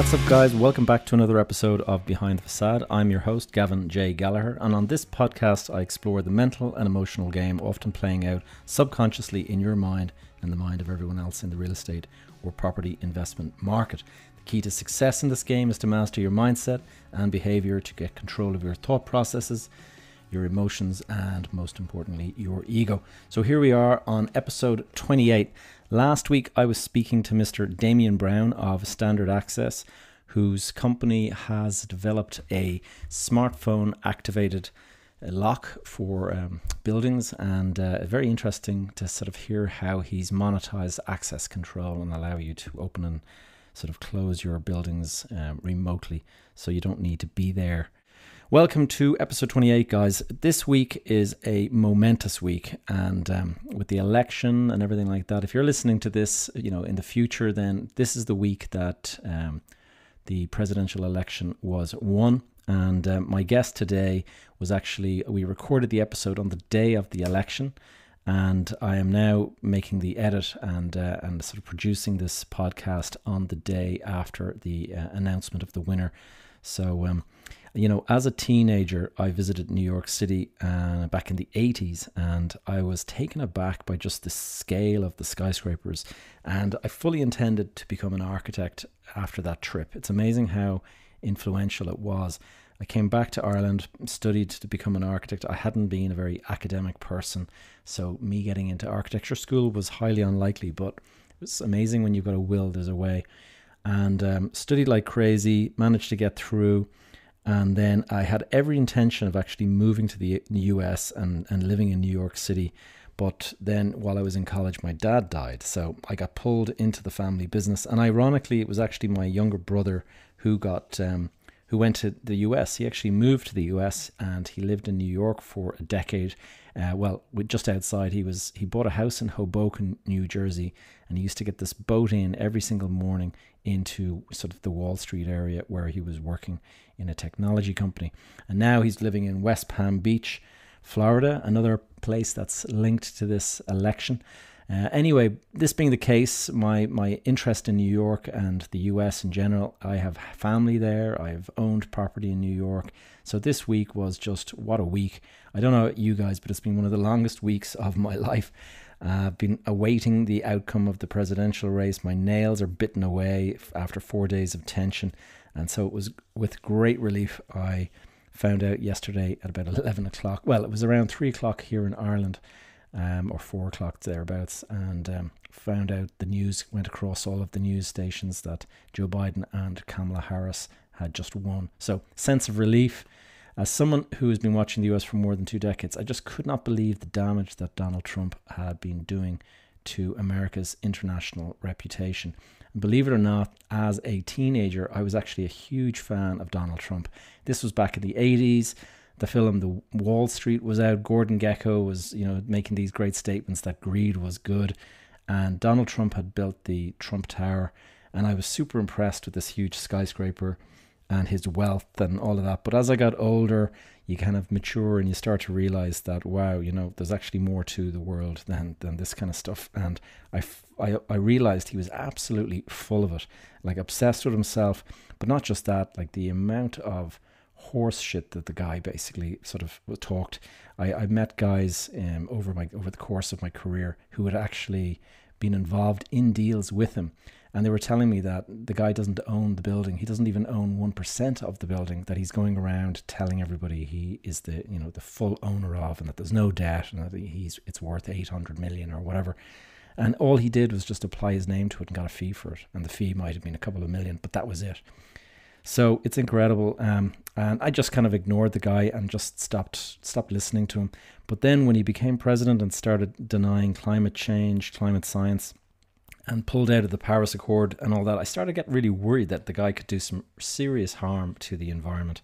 What's up, guys? Welcome back to another episode of Behind the Facade. I'm your host, Gavin J. Gallagher, and on this podcast I explore the mental and emotional game often playing out subconsciously in your mind and the mind of everyone else in the real estate or property investment market. The key to success in this game is to master your mindset and behavior, to get control of your thought processes, your emotions, and most importantly, your ego. So here we are on episode 28. Last week, I was speaking to Mr. Damien Brown of Standard Access, whose company has developed a smartphone activated lock for buildings, and very interesting to sort of hear how he's monetized access control and allow you to open and sort of close your buildings remotely, so you don't need to be there. Welcome to episode 28, guys. This week is a momentous week, and with the election and everything like that, if you're listening to this, in the future, then this is the week that the presidential election was won. And my guest today was actually, we recorded the episode on the day of the election, and I am now making the edit and sort of producing this podcast on the day after the announcement of the winner. So, as a teenager, I visited New York City back in the 80s, and I was taken aback by just the scale of the skyscrapers, and I fully intended to become an architect after that trip. It's amazing how influential it was. I came back to Ireland, studied to become an architect. I hadn't been a very academic person, so me getting into architecture school was highly unlikely, but it was amazing when you've got a will, there's a way. And studied like crazy, managed to get through. And then I had every intention of actually moving to the US and living in New York City. But then while I was in college, my dad died. So I got pulled into the family business. And ironically, it was actually my younger brother who went to the US. He actually moved to the US and he lived in New York for a decade. Just outside, he bought a house in Hoboken, New Jersey, and he used to get this boat in every single morning into sort of the Wall Street area where he was working in a technology company. And now he's living in West Palm Beach, Florida, another place that's linked to this election. Anyway, this being the case, my interest in New York and the US in general, I have family there, I've owned property in New York. So this week was just, what a week. I don't know about you guys, but it's been one of the longest weeks of my life. I've been awaiting the outcome of the presidential race. My nails are bitten away after 4 days of tension. And so it was with great relief I found out yesterday at about 11 o'clock. Well, it was around 3 o'clock here in Ireland, or 4 o'clock thereabouts, and found out the news went across all of the news stations that Joe Biden and Kamala Harris had just won. So, sense of relief. As someone who has been watching the US for more than 2 decades, I just could not believe the damage that Donald Trump had been doing to America's international reputation. And believe it or not, as a teenager, I was actually a huge fan of Donald Trump. This was back in the 80s. The film The Wall Street was out. Gordon Gekko was, making these great statements that greed was good. And Donald Trump had built the Trump Tower. And I was super impressed with this huge skyscraper and his wealth and all of that. But as I got older, you kind of mature and you start to realize that, wow, there's actually more to the world than this kind of stuff. And I realized he was absolutely full of it, like obsessed with himself. But not just that, like the amount of horse shit that the guy basically sort of talked. I met guys over the course of my career who had actually been involved in deals with him, and they were telling me that the guy doesn't own the building. He doesn't even own 1% of the building that he's going around telling everybody he is the full owner of, and that there's no debt, and that it's worth 800 million or whatever. And all he did was just apply his name to it and got a fee for it, and the fee might have been a couple of million, but that was it. So it's incredible, and I just kind of ignored the guy and just stopped listening to him. But then when he became president and started denying climate change, climate science, and pulled out of the Paris Accord and all that, I started to get really worried that the guy could do some serious harm to the environment.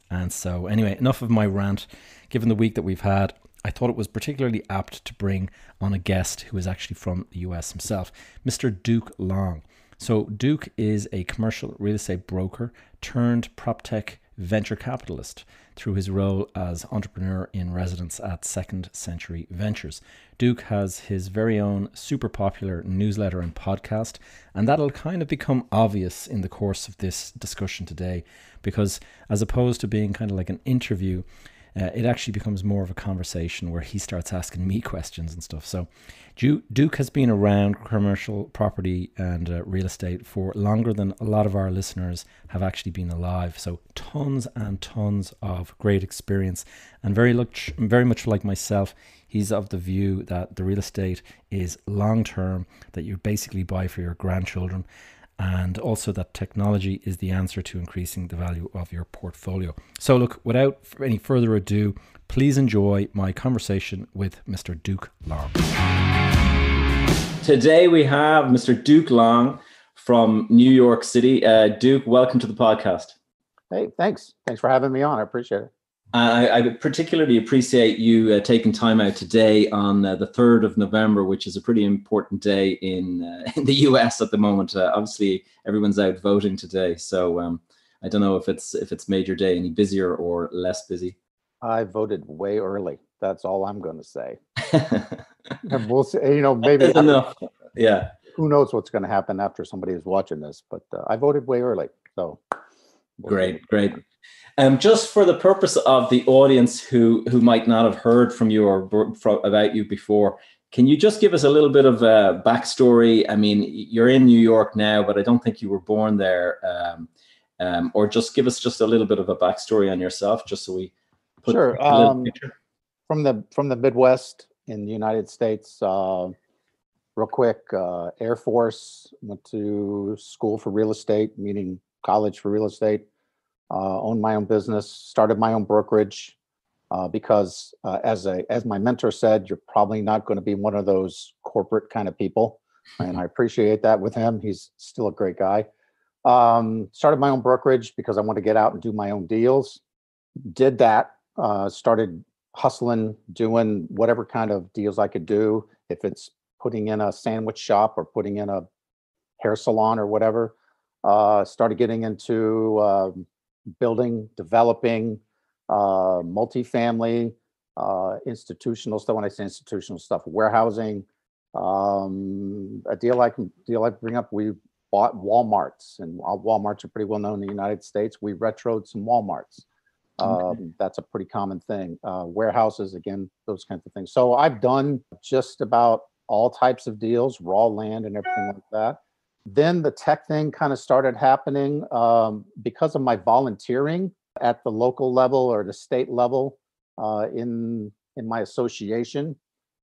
And so anyway, enough of my rant. Given the week that we've had, I thought it was particularly apt to bring on a guest who is actually from the US himself, Mr. Duke Long. So Duke is a commercial real estate broker turned prop tech venture capitalist through his role as entrepreneur in residence at Second Century Ventures. Duke has his very own super popular newsletter and podcast, and that'll kind of become obvious in the course of this discussion today, because as opposed to being kind of like an interview, it actually becomes more of a conversation where he starts asking me questions and stuff. So Duke has been around commercial property and real estate for longer than a lot of our listeners have actually been alive. So tons and tons of great experience, and very much like myself, he's of the view that the real estate is long term, that you basically buy for your grandchildren, and also that technology is the answer to increasing the value of your portfolio. So look, without any further ado, please enjoy my conversation with Mr. Duke Long. Today we have Mr. Duke Long from New York City. Duke, welcome to the podcast. Hey, thanks. Thanks for having me on. I appreciate it. I particularly appreciate you taking time out today on the 3rd of November, which is a pretty important day in the US at the moment. Obviously, everyone's out voting today, so I don't know if it's major day, any busier or less busy. I voted way early. That's all I'm going to say. And we'll see. Maybe enough. Yeah. Who knows what's going to happen after somebody is watching this? But I voted way early, so great. Just for the purpose of the audience who might not have heard from you or about you before, can you just give us a little bit of a backstory? I mean, you're in New York now, but I don't think you were born there. Or just give us just a little bit of a backstory on yourself, just so we put sure. A little picture. From the Midwest in the United States, real quick, Air Force, went to school for real estate, meaning college for real estate. Owned my own business, started my own brokerage, because as my mentor said, you're probably not going to be one of those corporate kind of people. And I appreciate that with him. He's still a great guy. Started my own brokerage because I wanted to get out and do my own deals. Did that, started hustling, doing whatever kind of deals I could do. If it's putting in a sandwich shop or putting in a hair salon or whatever, started getting into building, developing, multifamily, institutional stuff. When I say institutional stuff, warehousing. A deal I bring up, we bought Walmarts, and Walmarts are pretty well known in the United States. We retroed some Walmarts. That's a pretty common thing. Warehouses, again, those kinds of things. So I've done just about all types of deals, raw land and everything like that. Then the tech thing kind of started happening because of my volunteering at the local level or the state level in my association,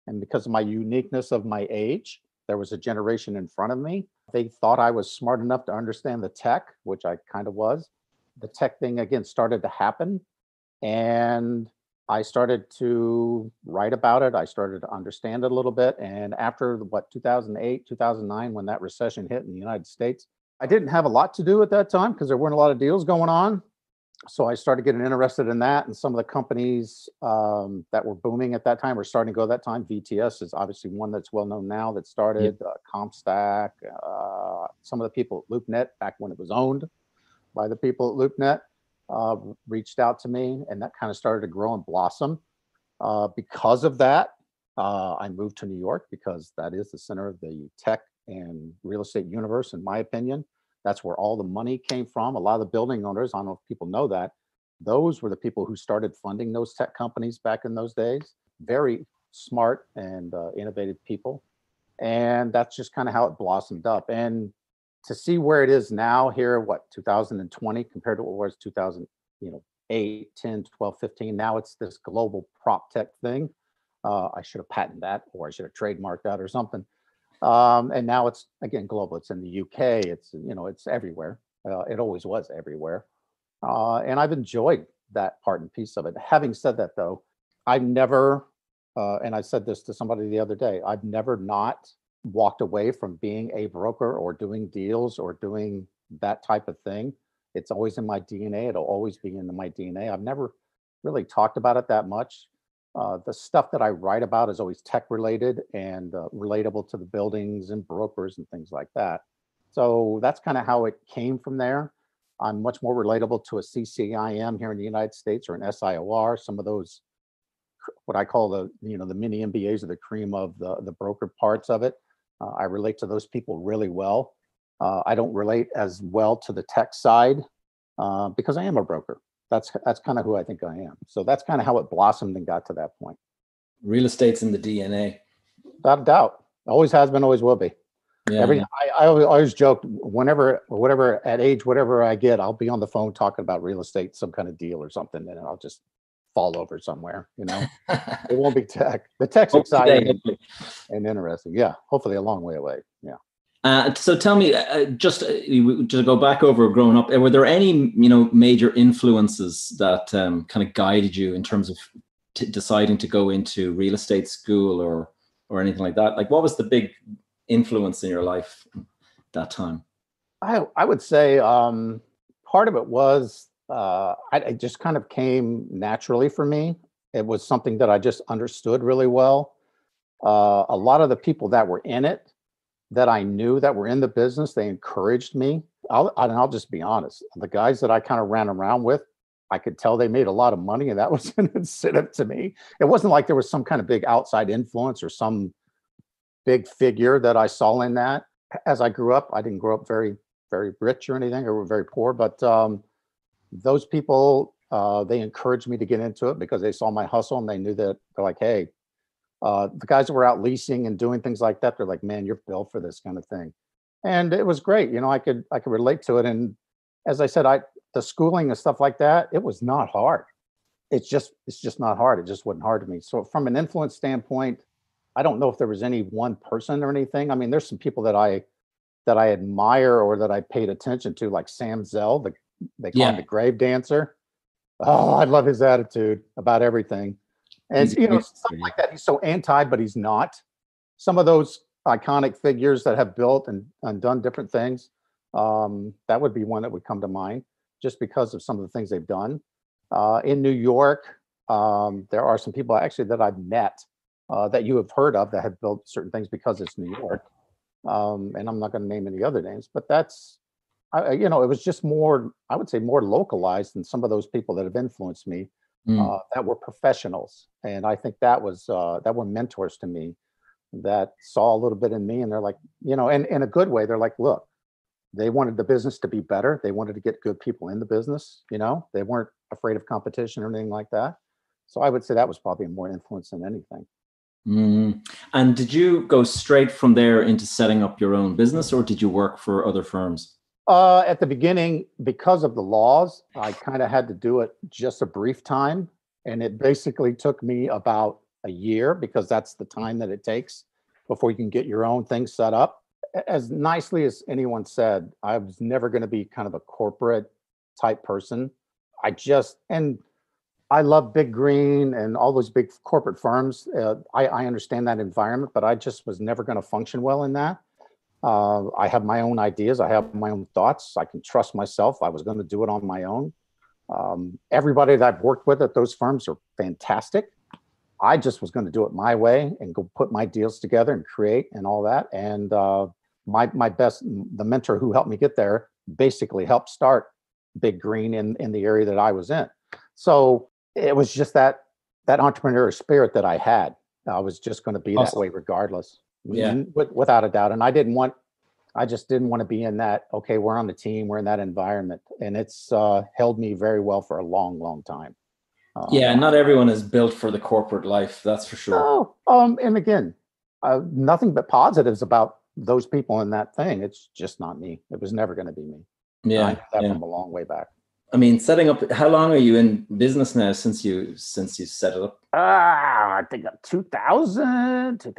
and because of my uniqueness of my age. There was a generation in front of me. They thought I was smart enough to understand the tech, which I kind of was. The tech thing again started to happen, and I started to write about it. I started to understand it a little bit. And after 2008, 2009, when that recession hit in the United States, I didn't have a lot to do at that time because there weren't a lot of deals going on. So I started getting interested in that. And some of the companies that were booming at that time were starting to go at that time. VTS is obviously one that's well known now that started. CompStack, some of the people at LoopNet back when it was owned by the people at LoopNet. Reached out to me, and that kind of started to grow and blossom. Because of that, I moved to New York because that is the center of the tech and real estate universe, in my opinion. That's where all the money came from. A lot of the building owners, I don't know if people know that, those were the people who started funding those tech companies back in those days. Very smart and innovative people. And that's just kind of how it blossomed up. And to see where it is now here, 2020 compared to what it was 2008, 10, 12, 15. Now it's this global prop tech thing. I should have patented that, or I should have trademarked that or something. And now it's, again, global. It's in the UK. It's, it's everywhere. It always was everywhere. And I've enjoyed that part and piece of it. Having said that, though, I've never, and I said this to somebody the other day, I've never not walked away from being a broker or doing deals or doing that type of thing. It's always in my DNA. It'll always be in my DNA. I've never really talked about it that much. The stuff that I write about is always tech related and relatable to the buildings and brokers and things like that. So that's kind of how it came from there. I'm much more relatable to a CCIM here in the United States or an SIOR. Some of those, what I call the the mini MBAs, or the cream of the broker parts of it. I relate to those people really well. I don't relate as well to the tech side because I am a broker. That's kind of who I think I am. So that's kind of how it blossomed and got to that point. Real estate's in the DNA. Without a doubt. Always has been, always will be. Yeah, I always joke, whatever at age, whatever I get, I'll be on the phone talking about real estate, some kind of deal or something, and I'll just fall over somewhere, It won't be tech. The tech's exciting and interesting. Yeah. Hopefully a long way away. Yeah. So tell me, just to go back over growing up, were there any, major influences that kind of guided you in terms of deciding to go into real estate school or anything like that? Like, what was the big influence in your life that time? I would say part of it was it just kind of came naturally for me. It was something that I just understood really well. A lot of the people that were in it, that I knew that were in the business, they encouraged me. I'll just be honest. The guys that I kind of ran around with, I could tell they made a lot of money, and that was an incentive to me. It wasn't like there was some kind of big outside influence or some big figure that I saw in that. As I grew up, I didn't grow up very, very rich or anything, or very poor, but those people, they encouraged me to get into it because they saw my hustle and they knew that they're like, hey, the guys that were out leasing and doing things like that, they're like, man, you're built for this kind of thing. And it was great. I could relate to it. And as I said, the schooling and stuff like that, it was not hard. It's just not hard. It just wasn't hard to me. So from an influence standpoint, I don't know if there was any one person or anything. I mean, there's some people that I admire or that I paid attention to, like Sam Zell, they call him the grave dancer. Oh, I love his attitude about everything. And stuff like that. He's so anti, but he's not. Some of those iconic figures that have built and done different things, that would be one that would come to mind, just because of some of the things they've done. In New York, there are some people actually that I've met that you have heard of that have built certain things because it's New York. And I'm not going to name any other names, but that's, it was just more, I would say, more localized than some of those people that have influenced me, that were professionals. And I think that were mentors to me that saw a little bit in me, and they're like, and in a good way, they're like, look, they wanted the business to be better. They wanted to get good people in the business. They weren't afraid of competition or anything like that. So I would say that was probably more influence than anything. And did you go straight from there into setting up your own business, or did you work for other firms? At the beginning, because of the laws, I kind of had to do it just a brief time. And it basically took me about a year, because that's the time that it takes before you can get your own thing set up. As nicely as anyone said, I was never going to be kind of a corporate type person. I love Big Green and all those big corporate firms. I understand that environment, but I just was never going to function well in that. I have my own ideas. I have my own thoughts. I can trust myself. I was going to do it on my own. Everybody that I've worked with at those firms are fantastic. I just was going to do it my way and go put my deals together and create and all that. And the mentor who helped me get there basically helped start Big Green in the area that I was in. So it was just that entrepreneurial spirit that I had. I was just going to be that way regardless. Yeah, without a doubt. And I just didn't want to be in that, okay, we're on the team, we're in that environment. And it's held me very well for a long, long time. Not everyone is built for the corporate life, that's for sure. And again, nothing but positives about those people in that thing. It's just not me. It was never going to be me. Yeah, I knew that from a long way back. I mean, setting up, how long are you in business now since you set it up? I think 2098.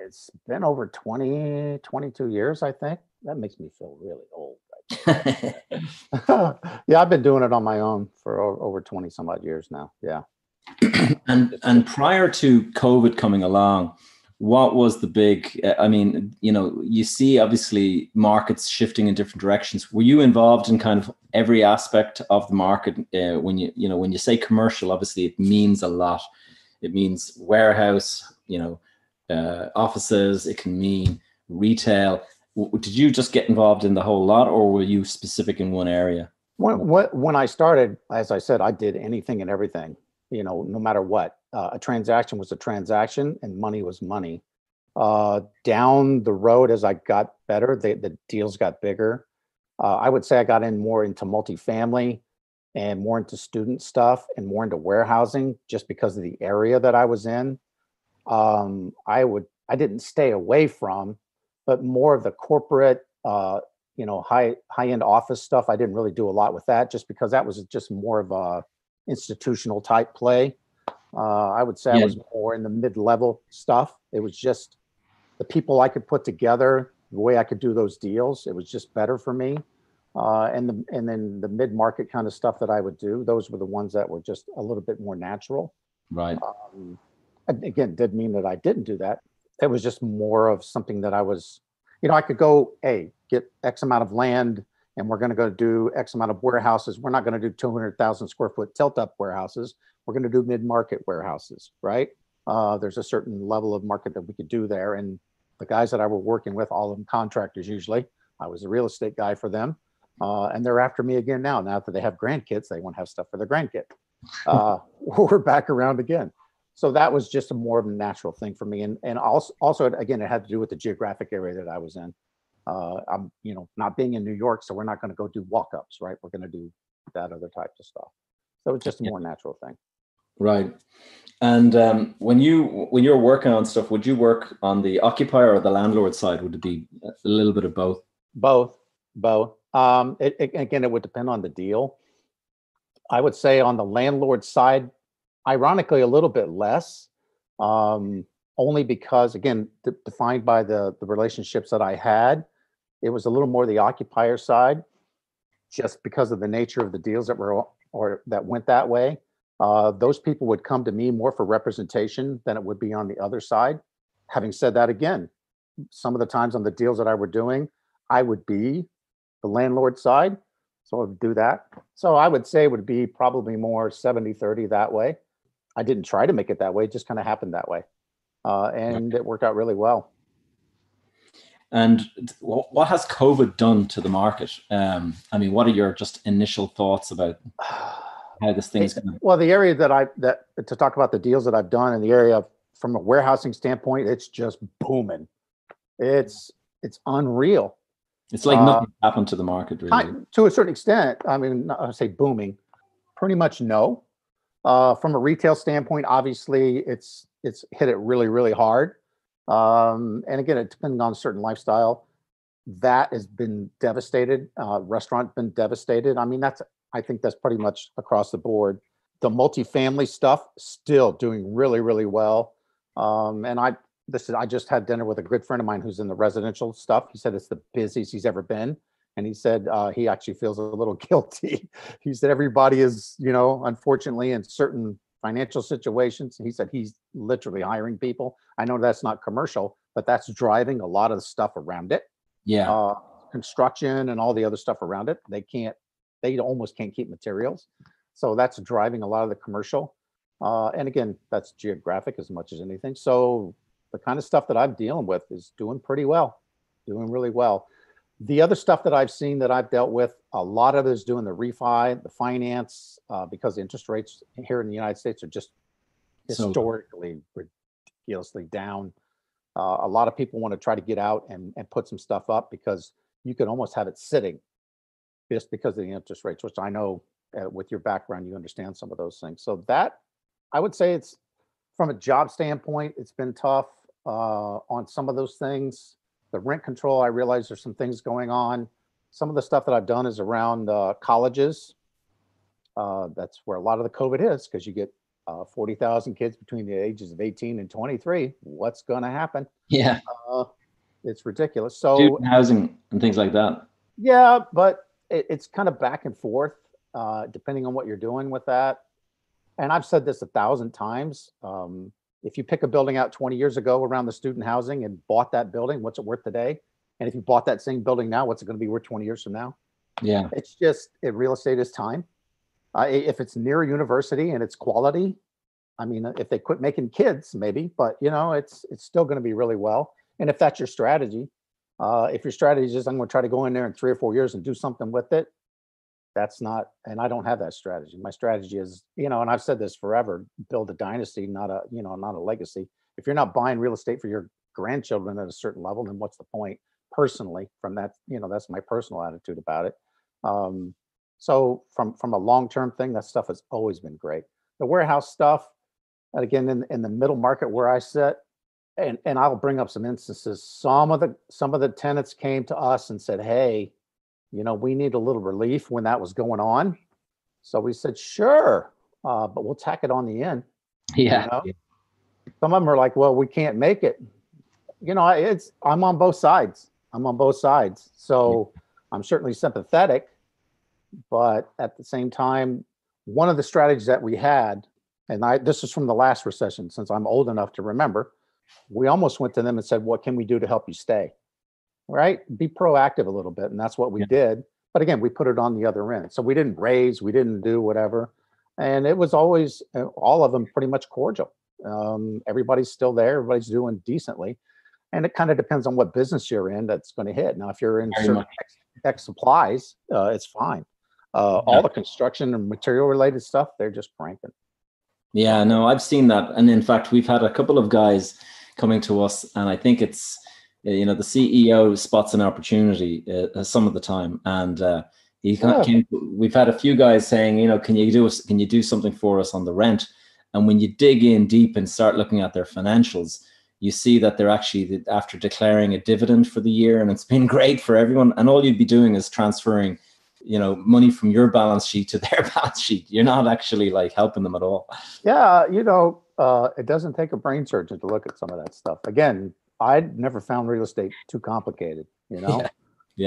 It's been over 22 years, I think. That makes me feel really old. Yeah, I've been doing it on my own for over 20 some odd years now. Yeah. And prior to COVID coming along, what was the big, you see obviously markets shifting in different directions. Were you involved in kind of every aspect of the market? When you say commercial, obviously it means a lot. It means warehouse, offices, it can mean retail. Did you just get involved in the whole lot, or were you specific in one area? When I started, as I said, I did anything and everything, no matter what. A transaction was a transaction and money was money. Down the road, as I got better, the deals got bigger. I would say I got in more into multifamily and more into student stuff and more into warehousing just because of the area that I was in. I didn't stay away from, but more of the corporate, high end office stuff. I didn't really do a lot with that just because that was just more of a institutional type play. I would say I was more in the mid-level stuff. It was just the people I could put together, the way I could do those deals. It was just better for me. And then the mid-market kind of stuff that I would do, those were the ones that were just a little bit more natural. Right. Again, didn't mean that I didn't do that. It was just more of something that I was, I could go, hey, get X amount of land and we're going to go do X amount of warehouses. We're not going to do 200,000 square foot tilt up warehouses. We're going to do mid-market warehouses, right? There's a certain level of market that we could do there. And the guys that I were working with, all of them contractors usually, I was a real estate guy for them. And they're after me again now. Now that they have grandkids, they want to have stuff for their grandkid. We're back around again. So that was just a more of a natural thing for me. And also, again, it had to do with the geographic area that I was in. I'm, not being in New York, so we're not going to go do walk-ups, right? We're going to do that other types of stuff. So it's just a more natural thing. Right. And when you're working on stuff, would you work on the occupier or the landlord side? Would it be a little bit of both? Both. Again, it would depend on the deal. I would say on the landlord side, ironically, a little bit less, only because, again, defined by the relationships that I had, it was a little more the occupier side, just because of the nature of the deals that were or that went that way. Those people would come to me more for representation than it would be on the other side. Having said that, again, some of the times on the deals that I were doing, I would be the landlord side. So I would do that. So I would say it would be probably more 70-30 that way. I didn't try to make it that way. It just kind of happened that way. And it worked out really well. And what has COVID done to the market? What are your just initial thoughts about how this thing's going to... Well, the area that to talk about the deals that I've done in the area from a warehousing standpoint, it's just booming. It's unreal. It's like nothing happened to the market, really. To a certain extent. I would say booming. Pretty much no. From a retail standpoint, obviously, it's hit it really, really hard. And again, it depending on a certain lifestyle, that has been devastated. Restaurant been devastated. I think that's pretty much across the board. The multifamily stuff still doing really, really well. And I just had dinner with a good friend of mine who's in the residential stuff. He said it's the busiest he's ever been. And he said he actually feels a little guilty. He said everybody is, unfortunately in certain financial situations. He said he's literally hiring people. I know that's not commercial, but that's driving a lot of the stuff around it. Yeah. Construction and all the other stuff around it. They almost can't keep materials. So that's driving a lot of the commercial. And again, that's geographic as much as anything. So the kind of stuff that I'm dealing with is doing pretty well, doing really well. The other stuff that I've seen that I've dealt with, a lot of it is doing the refi, the finance, because the interest rates here in the United States are just historically ridiculously down. A lot of people want to try to get out and put some stuff up because you can almost have it sitting just because of the interest rates, which I know with your background, you understand some of those things. So that, I would say it's from a job standpoint, it's been tough on some of those things. The rent control, I realize there's some things going on. Some of the stuff that I've done is around colleges. That's where a lot of the COVID is because you get 40,000 kids between the ages of 18 and 23. What's going to happen? Yeah. It's ridiculous. So student housing and things like that. Yeah, but it's kind of back and forth depending on what you're doing with that. And I've said this 1,000 times. If you pick a building out 20 years ago around the student housing and bought that building, what's it worth today? And if you bought that same building now, what's it going to be worth 20 years from now? Yeah. It's just, real estate is time. If it's near a university and it's quality, if they quit making kids, maybe, but it's still going to be really well. And if that's your strategy, If your strategy is I'm going to try to go in there in 3 or 4 years and do something with it, that's not, and I don't have that strategy. My strategy is, and I've said this forever, build a dynasty, not a legacy. If you're not buying real estate for your grandchildren at a certain level, then what's the point? Personally, from that, that's my personal attitude about it. So from a long-term thing, that stuff has always been great. The warehouse stuff, and again, in the middle market where I sit, and I'll bring up some instances. Some of the tenants came to us and said, "Hey, we need a little relief," when that was going on. So we said, "Sure, but we'll tack it on the end." Yeah. Some of them are like, "Well, we can't make it." I'm on both sides. So I'm certainly sympathetic, but at the same time, one of the strategies that we had, and this is from the last recession, since I'm old enough to remember, we almost went to them and said, "What can we do to help you stay?" Right? Be proactive a little bit. And that's what we did. But again, we put it on the other end. So we didn't raise, we didn't do whatever. And it was always, all of them pretty much cordial. Everybody's still there. Everybody's doing decently. And it kind of depends on what business you're in that's going to hit. Now, if you're in certain X supplies, it's fine. All the construction and material related stuff, they're just cranking. Yeah, no, I've seen that. And in fact, we've had a couple of guys coming to us, and I think it's, the CEO spots an opportunity some of the time. And we've had a few guys saying, can you do something for us on the rent? And when you dig in deep and start looking at their financials, you see that they're actually after declaring a dividend for the year, and it's been great for everyone. And all you'd be doing is transferring, money from your balance sheet to their balance sheet. You're not actually like helping them at all. Yeah, it doesn't take a brain surgeon to look at some of that stuff. Again, I'd never found real estate too complicated, Yeah.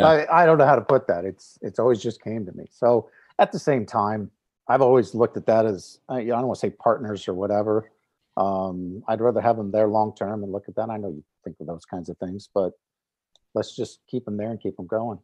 I don't know how to put that. It's always just came to me. So at the same time, I've always looked at that as, I don't want to say partners or whatever. I'd rather have them there long term and look at that. I know you think of those kinds of things, but let's just keep them there and keep them going.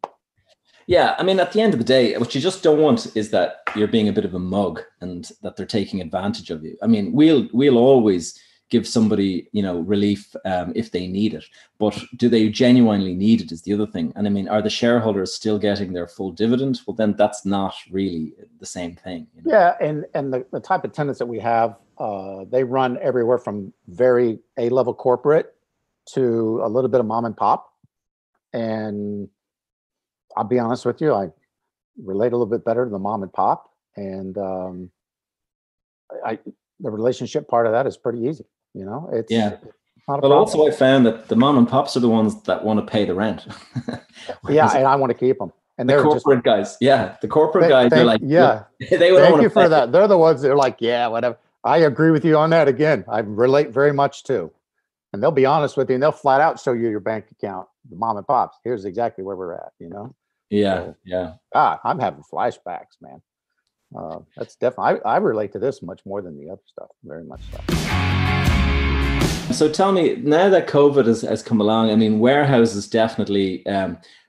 Yeah, I mean, at the end of the day, what you just don't want is that you're being a bit of a mug and that they're taking advantage of you. I mean, we'll always give somebody, relief if they need it, but do they genuinely need it is the other thing. And I mean, are the shareholders still getting their full dividend? Well, then that's not really the same thing. Yeah, and the type of tenants that we have, they run everywhere from very A-level corporate to a little bit of mom and pop. And I'll be honest with you, I relate a little bit better to the mom and pop, and the relationship part of that is pretty easy. It's not a problem. Also, I found that the mom and pops are the ones that want to pay the rent. Yeah, and I want to keep them. And the corporate guys, the corporate guys are like, they would thank you for that. They're the ones that are like, yeah, whatever. I agree with you on that. Again, I relate very much too. And they'll be honest with you, and they'll flat out show you your bank account. The mom and pops, here's exactly where we're at. Yeah. I'm having flashbacks, man. That's definitely, I relate to this much more than the other stuff, very much so. So tell me, now that COVID has come along, I mean, warehouses definitely,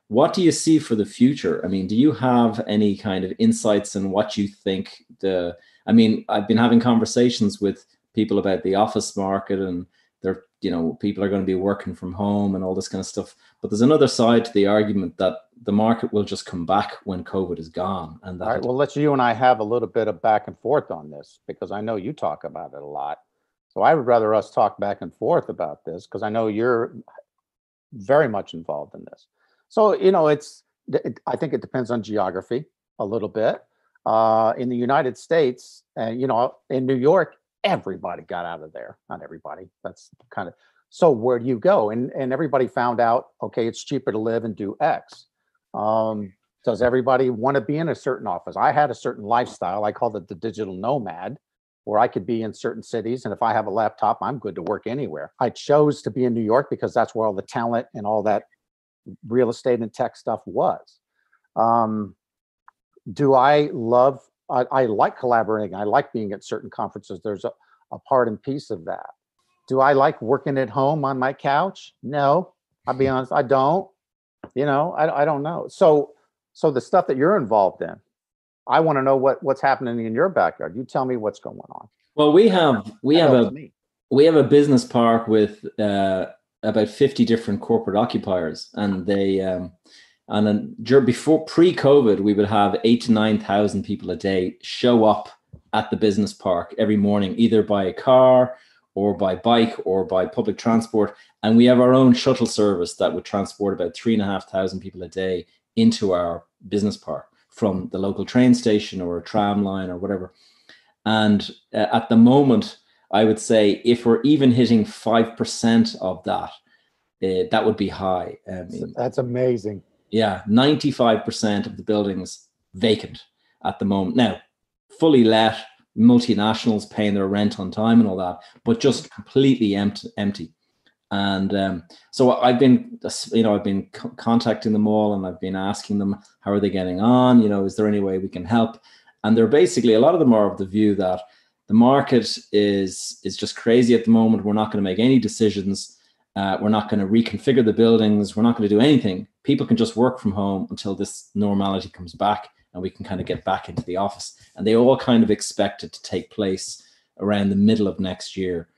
what do you see for the future? I mean, do you have any kind of insights in what you think I mean, I've been having conversations with people about the office market, and people are going to be working from home and all this kind of stuff. But there's another side to the argument that the market will just come back when COVID is gone. And all right, well, let's you and I have a little bit of back and forth on this, because I know you talk about it a lot. So I would rather us talk back and forth about this, because I know you're very much involved in this. So, I think it depends on geography a little bit. In the United States, and in New York, everybody got out of there. Not everybody. That's kind of, so where do you go? And everybody found out, okay, it's cheaper to live and do X. Does everybody want to be in a certain office? I had a certain lifestyle. I called it the digital nomad, where I could be in certain cities. And if I have a laptop, I'm good to work anywhere. I chose to be in New York because that's where all the talent and all that real estate and tech stuff was. Do I love, I like collaborating. I like being at certain conferences. There's a part and piece of that. Do I like working at home on my couch? No, I'll be honest, I don't. I don't know. So the stuff that you're involved in, I want to know what's happening in your backyard. You tell me what's going on. Well, we have a business park with about 50 different corporate occupiers, and before pre-COVID, we would have 8 to 9,000 people a day show up at the business park every morning, either by a car or by bike or by public transport. And we have our own shuttle service that would transport about 3,500 people a day into our business park from the local train station or a tram line or whatever. And at the moment, I would say if we're even hitting 5% of that, that would be high. That's amazing. Yeah, 95% of the buildings vacant at the moment. Now, fully let, multinationals paying their rent on time and all that, but just completely empty. And so I've been contacting them all, and I've been asking them, how are they getting on? Is there any way we can help? And they're basically, a lot of them are of the view that the market is just crazy at the moment. We're not going to make any decisions. We're not going to reconfigure the buildings. We're not going to do anything. People can just work from home until this normality comes back and we can kind of get back into the office. And they all kind of expect it to take place around the middle of next year,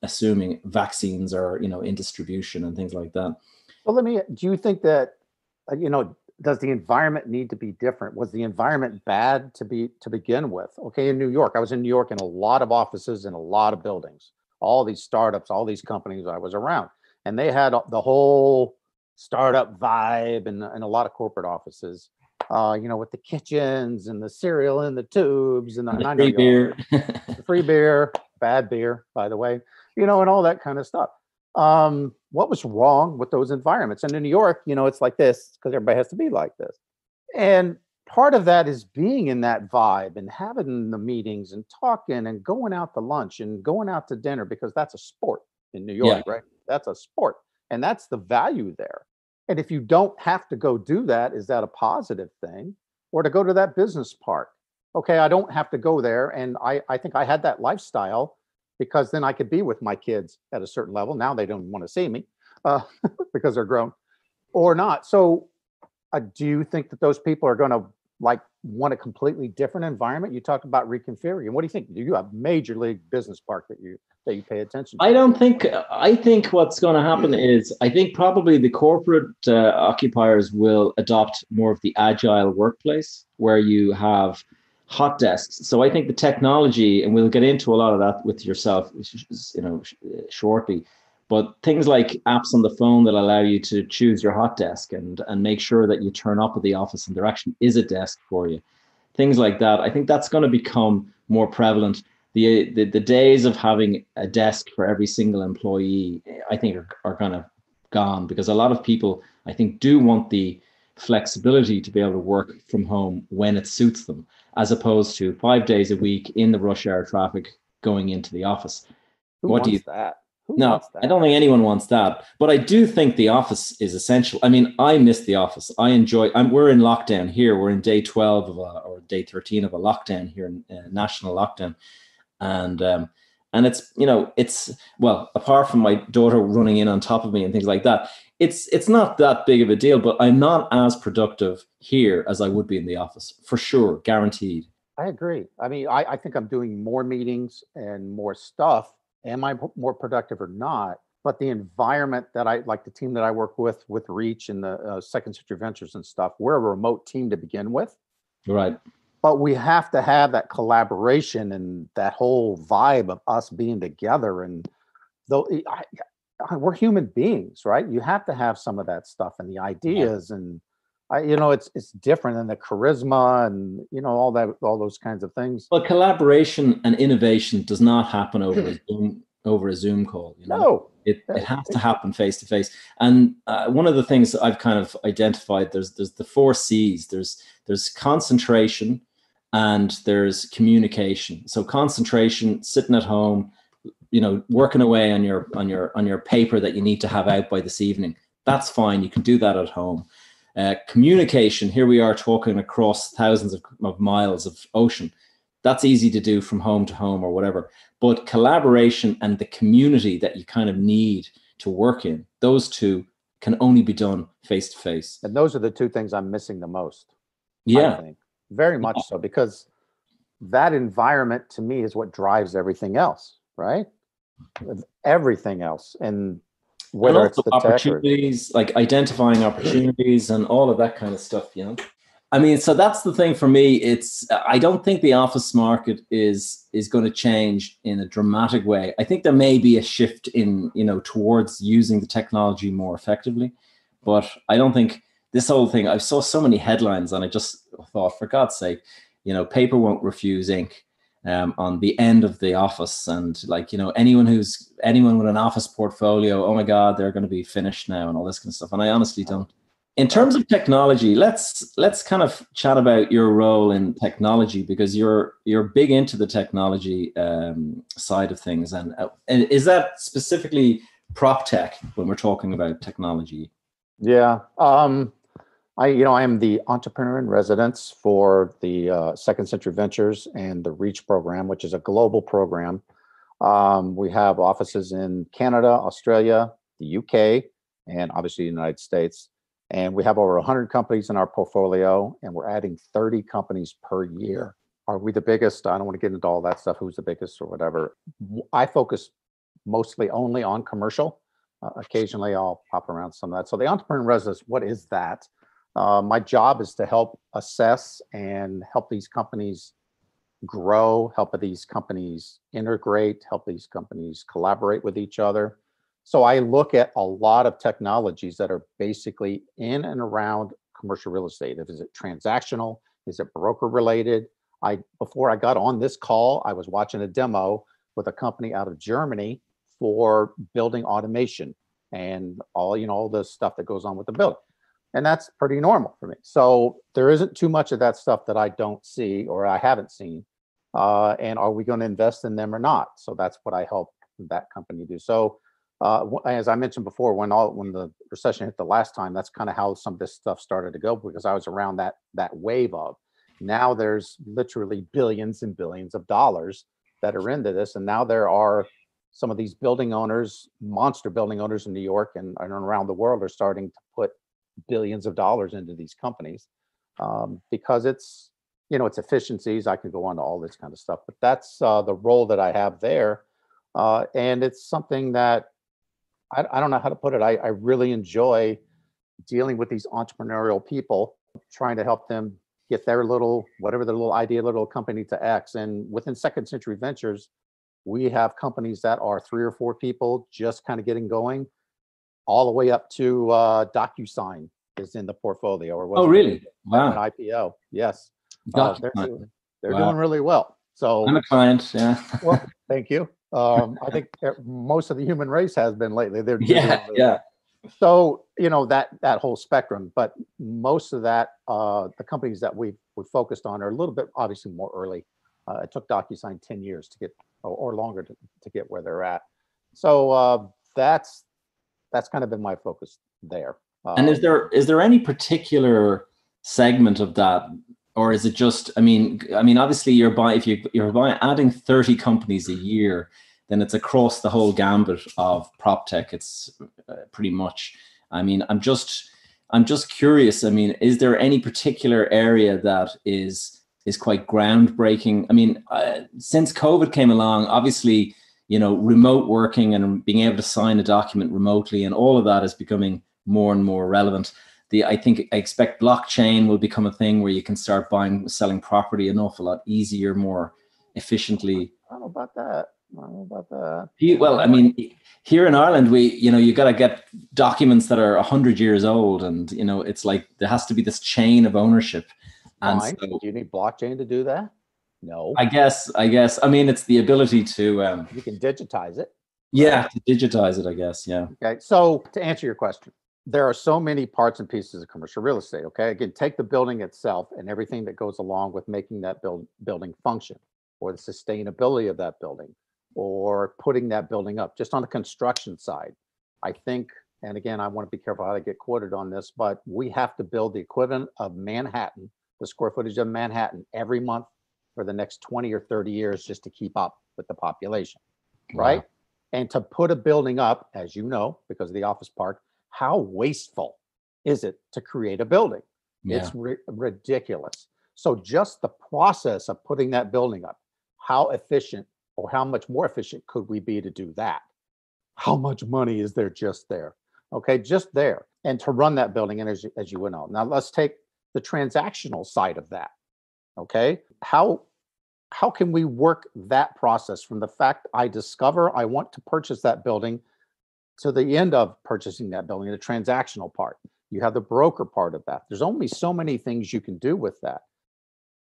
assuming vaccines are, in distribution and things like that. Well, do you think that, does the environment need to be different? Was the environment bad to begin with? Okay, in New York, I was in New York in a lot of offices and a lot of buildings, all these startups, all these companies I was around, and they had the whole startup vibe and a lot of corporate offices, with the kitchens and the cereal in the tubes and the free beer, the free beer, bad beer, by the way, and all that kind of stuff. What was wrong with those environments? And in New York, it's like this because everybody has to be like this. And part of that is being in that vibe and having the meetings and talking and going out to lunch and going out to dinner, because that's a sport in New York, right? That's a sport. And that's the value there. And if you don't have to go do that, is that a positive thing? Or to go to that business park? Okay, I don't have to go there. And I think I had that lifestyle because then I could be with my kids at a certain level. Now they don't want to see me because they're grown or not. So do you think that those people are going to want a completely different environment? You talked about reconfiguring. What do you think? Do you have major league business park that you pay attention to? I think what's going to happen is, I think probably the corporate occupiers will adopt more of the agile workplace where you have hot desks. So I think the technology, and we'll get into a lot of that with yourself, shortly, but things like apps on the phone that allow you to choose your hot desk and make sure that you turn up at the office and there actually is a desk for you. Things like that. I think that's going to become more prevalent. The days of having a desk for every single employee, I think are kind of gone, because a lot of people, I think, do want the flexibility to be able to work from home when it suits them, as opposed to 5 days a week in the rush hour traffic going into the office. Who wants that? No, I don't think anyone wants that. But I do think the office is essential. I mean, I miss the office. I enjoy. We're in lockdown here. We're in day 12 or day 13 of a lockdown here, national lockdown, and it's well, apart from my daughter running in on top of me and things like that, it's not that big of a deal. But I'm not as productive here as I would be in the office, for sure, guaranteed. I agree. I mean, I think I'm doing more meetings and more stuff. Am I more productive or not? But the environment that the team that I work with Reach and the Second Century Ventures and stuff, we're a remote team to begin with. Right. But we have to have that collaboration and that whole vibe of us being together. And though we're human beings, right? You have to have some of that stuff and the ideas, and it's different than the charisma and all those kinds of things. But collaboration and innovation does not happen over a Zoom call. No, it has to happen face to face. And one of the things I've kind of identified, there's the 4 C's. There's concentration and there's communication. So concentration, sitting at home, working away on your paper that you need to have out by this evening. That's fine. You can do that at home. Communication, here we are talking across thousands of miles of ocean. That's easy to do from home to home or whatever. But collaboration and the community that you kind of need to work in, those two can only be done face to face. And those are the 2 things I'm missing the most. Yeah. I think. Very much so, because that environment to me is what drives everything else, right? Everything else. And And whether it's also the tech or opportunities, like identifying opportunities and all of that kind of stuff, you know. I mean, so that's the thing for me. It's I don't think the office market is going to change in a dramatic way. I think there may be a shift in, you know, towards using the technology more effectively, but I don't think this whole thing. I saw so many headlines and I just thought, for God's sake, you know, paper won't refuse ink. On the end of the office, and like, you know, anyone with an office portfolio, oh my God, they're going to be finished now and all this kind of stuff. And I honestly don't. In terms of technology, let's kind of chat about your role in technology, because you're big into the technology side of things, and is that specifically prop tech when we're talking about technology? Yeah. I am the entrepreneur in residence for the Second Century Ventures and the REACH program, which is a global program. We have offices in Canada, Australia, the UK, and obviously the United States. And we have over 100 companies in our portfolio, and we're adding 30 companies per year. Are we the biggest? I don't want to get into all that stuff, who's the biggest or whatever. I focus mostly only on commercial. Occasionally, I'll pop around some of that. So the entrepreneur in residence, what is that? My job is to help assess and help these companies grow, help these companies integrate, help these companies collaborate with each other. So I look at a lot of technologies that are basically in and around commercial real estate. Is it transactional? Is it broker related? Before I got on this call, I was watching a demo with a company out of Germany for building automation and all the stuff that goes on with the building. And that's pretty normal for me. So there isn't too much of that stuff that I don't see or I haven't seen. And are we going to invest in them or not? So that's what I help that company do. So as I mentioned before, when the recession hit the last time, that's kind of how some of this stuff started to go, because I was around that wave of. Now there's literally billions and billions of dollars that are into this. And now there are some of these building owners, monster building owners in New York and around the world are starting to put billions of dollars into these companies because it's efficiencies. I could go on to all this kind of stuff, but that's the role that I have there. And it's something that I don't know how to put it. I really enjoy dealing with these entrepreneurial people, trying to help them get their little idea, little company to X. And within Second Century Ventures, we have companies that are 3 or 4 people just kind of getting going, all the way up to DocuSign is in the portfolio. Or was Oh, really? Wow. An IPO. Yes. They're Wow. doing really well. So I'm a client. Yeah. Well, thank you. I think most of the human race has been lately. They're Yeah. Yeah. So that whole spectrum, but most of that the companies that we focused on are a little bit obviously more early. It took DocuSign 10 years to get or longer to get where they're at. So that's kind of been my focus there. And is there any particular segment of that, or is it just? I mean, obviously if you're buying adding 30 companies a year, then it's across the whole gambit of prop tech. It's pretty much. I mean, I'm just curious. I mean, is there any particular area that is quite groundbreaking? I mean, since COVID came along, obviously, remote working and being able to sign a document remotely and all of that is becoming more and more relevant. I expect blockchain will become a thing where you can start buying, selling property an awful lot easier, more efficiently. I don't know about that. Well, I mean, here in Ireland, you got to get documents that are 100 years old, and it's like there has to be this chain of ownership. And so, do you need blockchain to do that? No. I guess. I mean, it's the ability to. You can digitize it. Yeah, right? To digitize it, I guess. Yeah. Okay. So to answer your question, there are so many parts and pieces of commercial real estate. Okay. Again, take the building itself and everything that goes along with making that building function, or the sustainability of that building, or putting that building up. Just on the construction side, I think, and again, I want to be careful how I get quoted on this, but we have to build the equivalent of Manhattan, the square footage of Manhattan, every month for the next 20 or 30 years just to keep up with the population, right? Wow. And to put a building up, as you know, because of the office park, how wasteful is it to create a building? Yeah. It's ridiculous. So just the process of putting that building up, how efficient or how much more efficient could we be to do that? How much money is there just there? Okay, just there. And to run that building, and as you would know. Now let's take the transactional side of that. Okay. How can we work that process from the fact I discover I want to purchase that building to the end of purchasing that building, the transactional part? You have the broker part of that. There's only so many things you can do with that.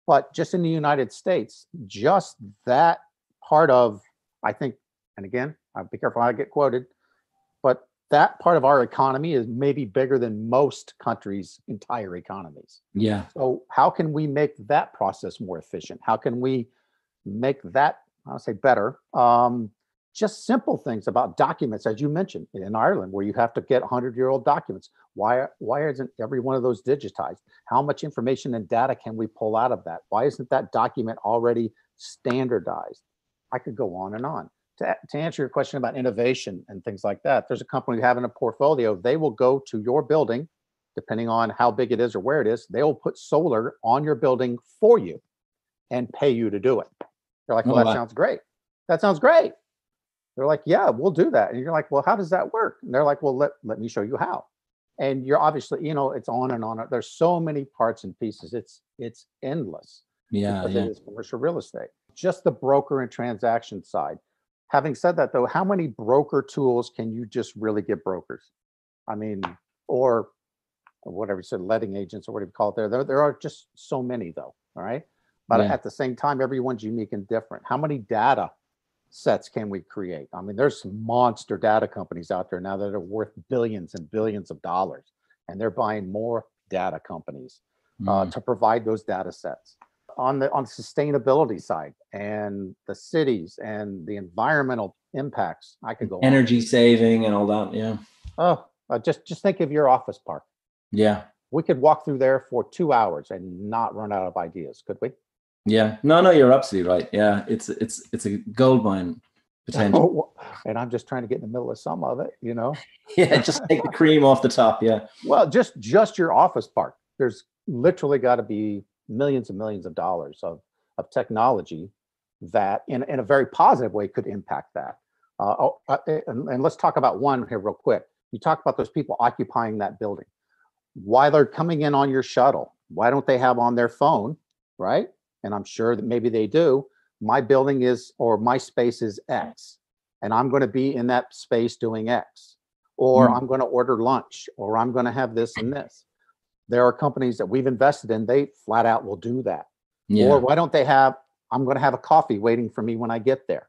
But just in the United States, just that part of, I think, and again, I'll be careful how I get quoted, but that part of our economy is maybe bigger than most countries' entire economies. Yeah. So how can we make that process more efficient? How can we make that, I'll say, better? Just simple things about documents, as you mentioned in Ireland, where you have to get 100-year-old documents. Why isn't every one of those digitized? How much information and data can we pull out of that? Why isn't that document already standardized? I could go on and on. To answer your question about innovation and things like that, there's a company having a portfolio. They will go to your building, depending on how big it is or where it is. They will put solar on your building for you and pay you to do it. You're like, well, that sounds great. That sounds great. They're like, yeah, we'll do that. And you're like, well, how does that work? And they're like, well, let me show you how. And you're obviously, it's on and on. There's so many parts and pieces. It's endless. Yeah. Because it is commercial real estate. Just the broker and transaction side. Having said that, though, how many broker tools can you just really get brokers? I mean, or whatever you said, letting agents or whatever you call it there are just so many, though. All right. But at the same time, everyone's unique and different. How many data sets can we create? I mean, there's some monster data companies out there now that are worth billions and billions of dollars, and they're buying more data companies to provide those data sets. On the sustainability side and the cities and the environmental impacts, I could go energy saving and all that. Yeah. Oh, just think of your office park. Yeah. We could walk through there for 2 hours and not run out of ideas, could we? Yeah. No, you're absolutely right. Yeah. It's a gold mine potential. And I'm just trying to get in the middle of some of it, Yeah. Just take the cream off the top. Yeah. Well, just your office park. There's literally got to be millions and millions of dollars of technology that in a very positive way could impact that. And let's talk about one here real quick. You talk about those people occupying that building. Why they're coming in on your shuttle. Why don't they have on their phone, right? And I'm sure that maybe they do. My building is, or my space is X, and I'm going to be in that space doing X, or I'm going to order lunch, or I'm going to have this and this. There are companies that we've invested in, they flat out will do that. Yeah. Or why don't they have, I'm going to have a coffee waiting for me when I get there.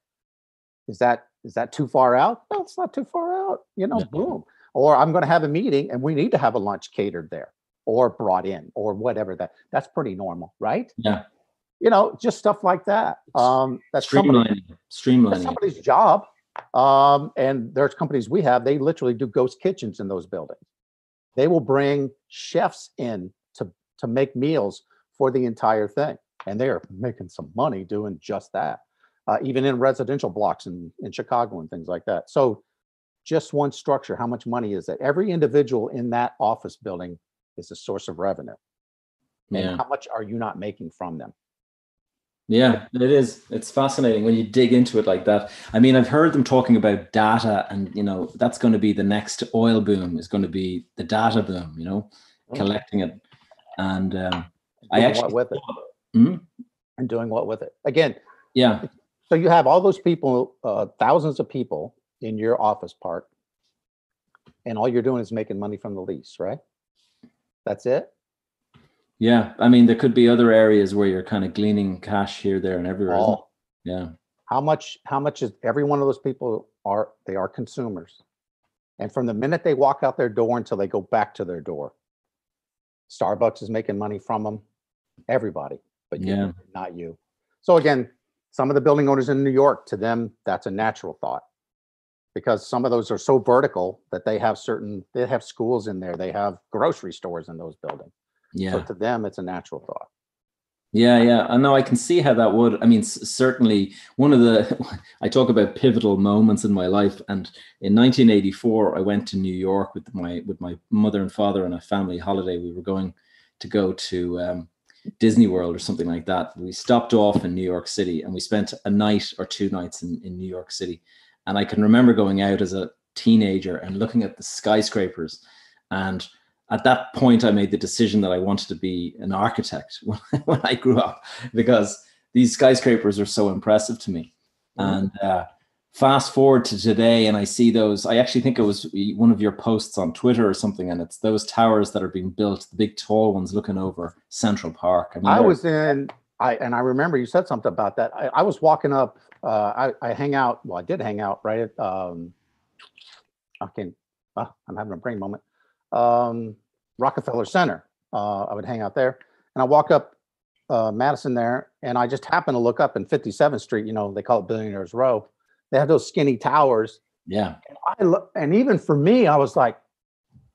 Is that too far out? No, it's not too far out, boom. Or I'm going to have a meeting and we need to have a lunch catered there or brought in or whatever that's pretty normal, right? Yeah. Just stuff like that. That's streamlining. That's somebody's job. And there's companies we have, they literally do ghost kitchens in those buildings. They will bring chefs in to make meals for the entire thing. And they are making some money doing just that, even in residential blocks in Chicago and things like that. So just one structure, how much money is that? Every individual in that office building is a source of revenue. And how much are you not making from them? Yeah, it is. It's fascinating when you dig into it like that. I mean, I've heard them talking about data and, that's going to be the next oil boom is going to be the data boom, collecting it. And I actually... What with it? And doing what with it? Again, yeah. So you have all those people, thousands of people in your office park, and all you're doing is making money from the lease, right? That's it? Yeah, I mean, there could be other areas where you're kind of gleaning cash here, there, and everywhere. Isn't it? Yeah. How much is every one of those people they are consumers. And from the minute they walk out their door until they go back to their door, Starbucks is making money from them. Everybody, but not you. So again, some of the building owners in New York, to them, that's a natural thought. Because some of those are so vertical that they have schools in there, they have grocery stores in those buildings. Yeah. So to them, it's a natural thought. Yeah. I know I can see how that would. I mean, certainly one of I talk about pivotal moments in my life. And in 1984, I went to New York with my mother and father on a family holiday. We were going to go to Disney World or something like that. We stopped off in New York City and we spent a night or 2 nights in New York City. And I can remember going out as a teenager and looking at the skyscrapers. And at that point, I made the decision that I wanted to be an architect when I grew up, because these skyscrapers are so impressive to me. And fast forward to today, and I see those. I actually think it was one of your posts on Twitter or something, and it's those towers that are being built, the big tall ones looking over Central Park. I mean, I remember you said something about that. I was walking up. I hang out. Well, I did hang out right at. I'm having a brain moment. Rockefeller Center. I would hang out there, and I walk up Madison there, and I just happened to look up in 57th Street. You know, they call it Billionaires Row. They have those skinny towers. Yeah. And even for me, I was like,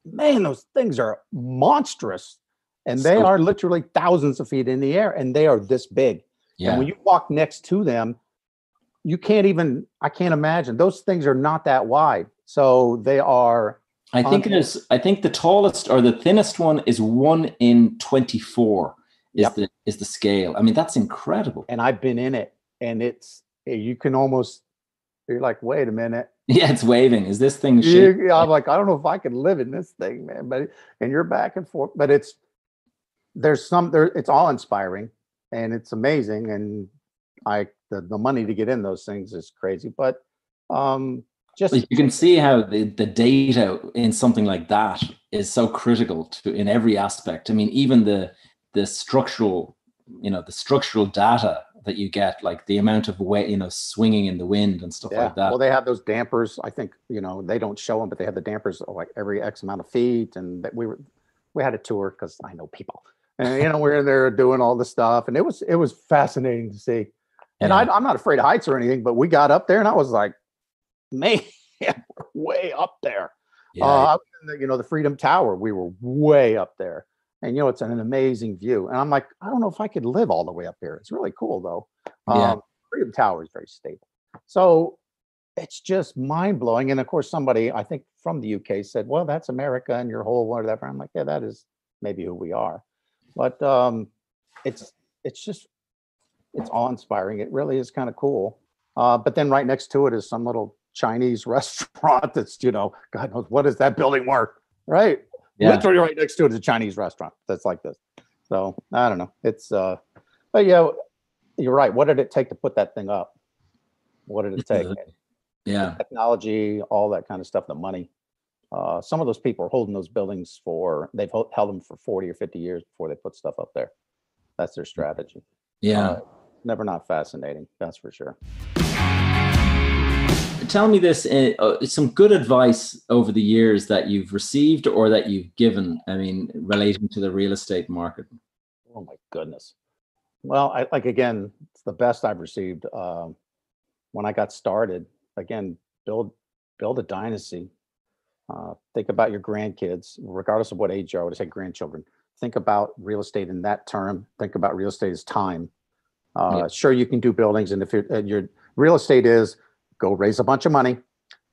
man, those things are monstrous. And they are literally thousands of feet in the air, and they are this big. Yeah. And when you walk next to them, I can't imagine. Those things are not that wide. So they are. I think the tallest or the thinnest one is 1 in 24 is the scale. I mean, that's incredible. And I've been in it, and you can almost, you're like, wait a minute. Yeah, it's waving. Is this thing? I'm like, I don't know if I can live in this thing, man. And you're back and forth, but it's all inspiring, and it's amazing. And the money to get in those things is crazy, but you can see how the data in something like that is so critical in every aspect. I mean, even the structural data that you get, like the amount of weight, swinging in the wind and stuff like that. Well, they have those dampers. I think, they don't show them, but they have the dampers like every X amount of feet. And we had a tour because I know people, and we're in there doing all the stuff, and it was fascinating to see. And I'm not afraid of heights or anything, but we got up there, and I was like, man, we're way up there. Yeah. The Freedom Tower, we were way up there. And, it's an amazing view. And I'm like, I don't know if I could live all the way up here. It's really cool, though. Freedom Tower is very stable. So it's just mind blowing. And of course, somebody, I think from the UK said, well, that's America and your whole whatever. I'm like, yeah, that is maybe who we are. But it's awe-inspiring. It really is kind of cool. But then right next to it is some little Chinese restaurant that's, God knows what is that building worth, right? Yeah. Literally right next to it is a Chinese restaurant that's like this. So I don't know. It's but yeah, you're right. What did it take to put that thing up? What did it take? Yeah. The technology, all that kind of stuff, the money. Some of those people are holding those buildings they've held them for 40 or 50 years before they put stuff up there. That's their strategy. Yeah. Never not fascinating. That's for sure. Tell me this, some good advice over the years that you've received or that you've given, relating to the real estate market. Oh my goodness. Well, again, it's the best I've received. When I got started, again, build a dynasty. Think about your grandkids, regardless of what age you are. I would say grandchildren. Think about real estate in that term. Think about real estate as time. Sure, you can do buildings, and if your real estate is, go raise a bunch of money,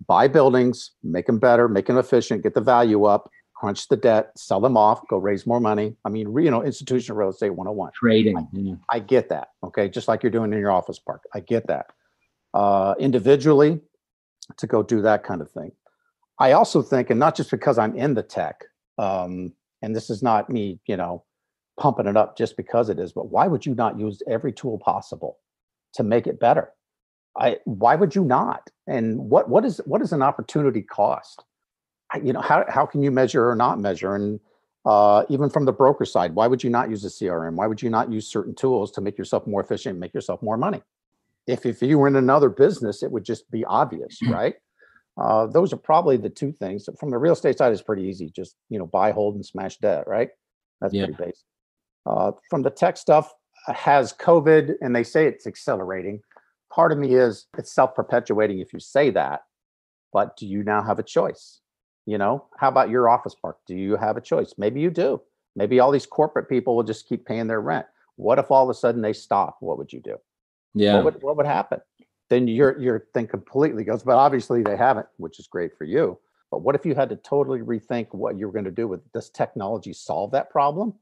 buy buildings, make them better, make them efficient, get the value up, crunch the debt, sell them off, go raise more money. Institutional real estate 101. Trading. I get that. Okay. Just like you're doing in your office park. I get that. Individually, to go do that kind of thing. I also think, and not just because I'm in the tech, and this is not me, pumping it up just because it is, but why would you not use every tool possible to make it better? Why would you not? And what is an opportunity cost? How can you measure or not measure? And even from the broker side, why would you not use a CRM? Why would you not use certain tools to make yourself more efficient, make yourself more money? If you were in another business, it would just be obvious, right? Those are probably the two things. From the real estate side, it's pretty easy. Just buy, hold, and smash debt, right? That's pretty basic. From the tech stuff, has COVID, and they say it's accelerating. Part of me is it's self-perpetuating if you say that, but do you now have a choice? How about your office park? Do you have a choice? Maybe you do. Maybe all these corporate people will just keep paying their rent. What if all of a sudden they stop? What would you do? Yeah. What would happen? Then your thing completely goes, but obviously they haven't, which is great for you. But what if you had to totally rethink what you were going to do with this technology, solve that problem?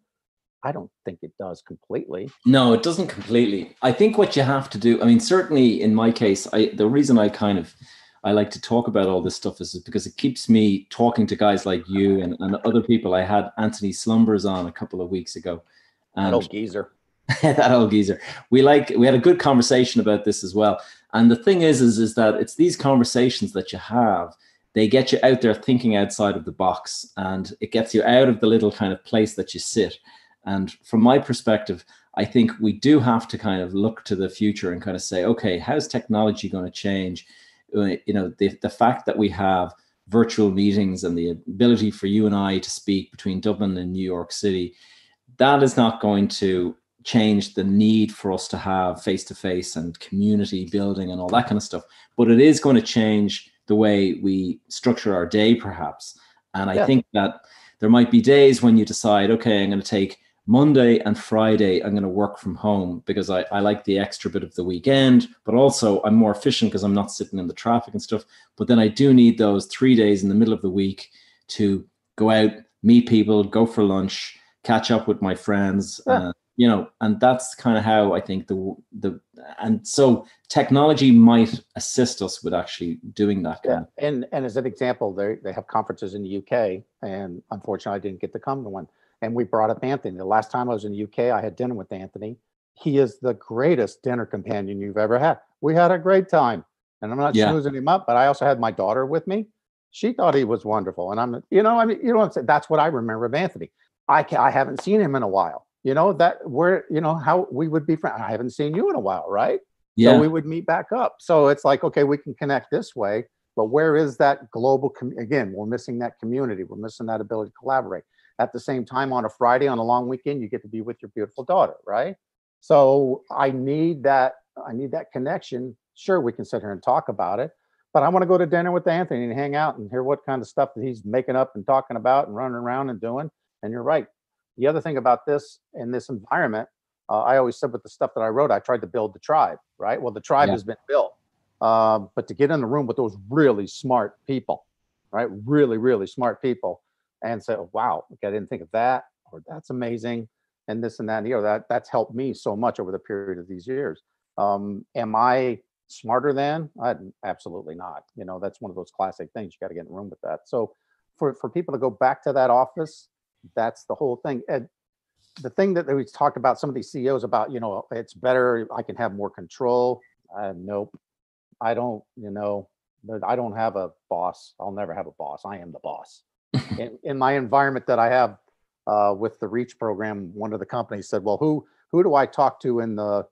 I don't think it does completely. No, it doesn't completely. I think what you have to do, certainly in my case, the reason I I like to talk about all this stuff is because it keeps me talking to guys like you and other people. I had Anthony Slumbers on a couple of weeks ago. That old geezer. That old geezer. We had a good conversation about this as well. And the thing is that it's these conversations that you have, they get you out there thinking outside of the box, and it gets you out of the little kind of place that you sit. And from my perspective, I think we do have to kind of look to the future and kind of say, okay, how's technology going to change? The fact that we have virtual meetings and the ability for you and I to speak between Dublin and New York City, that is not going to change the need for us to have face-to-face and community building and all that kind of stuff. But it is going to change the way we structure our day, perhaps. And I think that there might be days when you decide, okay, I'm going to take Monday and Friday, I'm going to work from home because I like the extra bit of the weekend, but also I'm more efficient because I'm not sitting in the traffic and stuff. But then I do need those 3 days in the middle of the week to go out, meet people, go for lunch, catch up with my friends, and that's kind of how I think and so technology might assist us with actually doing that. And as an example, they have conferences in the UK, and unfortunately I didn't get to come to one. And we brought up Anthony. The last time I was in the UK, I had dinner with Anthony. He is the greatest dinner companion you've ever had. We had a great time. And I'm not snoozing him up, but I also had my daughter with me. She thought he was wonderful. And that's what I remember of Anthony. I haven't seen him in a while. How we would be friends. I haven't seen you in a while, right? Yeah. So we would meet back up. So it's like, okay, we can connect this way. But where is that global? Again, we're missing that community. We're missing that ability to collaborate. At the same time, on a Friday, on a long weekend, you get to be with your beautiful daughter, right? So I need that connection. Sure, we can sit here and talk about it, but I want to go to dinner with Anthony and hang out and hear what kind of stuff that he's making up and talking about and running around and doing. And you're right. The other thing about this in this environment, I always said with the stuff that I wrote, I tried to build the tribe, right? Well, the tribe has been built, but to get in the room with those really smart people, right? Really, really smart people. And say, oh, wow, I didn't think of that, or that's amazing, and this and that. And, that's helped me so much over the period of these years. Am I smarter than? Absolutely not. That's one of those classic things. You got to get in the room with that. So for people to go back to that office, that's the whole thing. And the thing that we talked about, some of these CEOs about, it's better, I can have more control. Nope, I don't. I don't have a boss. I'll never have a boss. I am the boss. In my environment that I have with the Reach program, one of the companies said, well, who do I talk to in the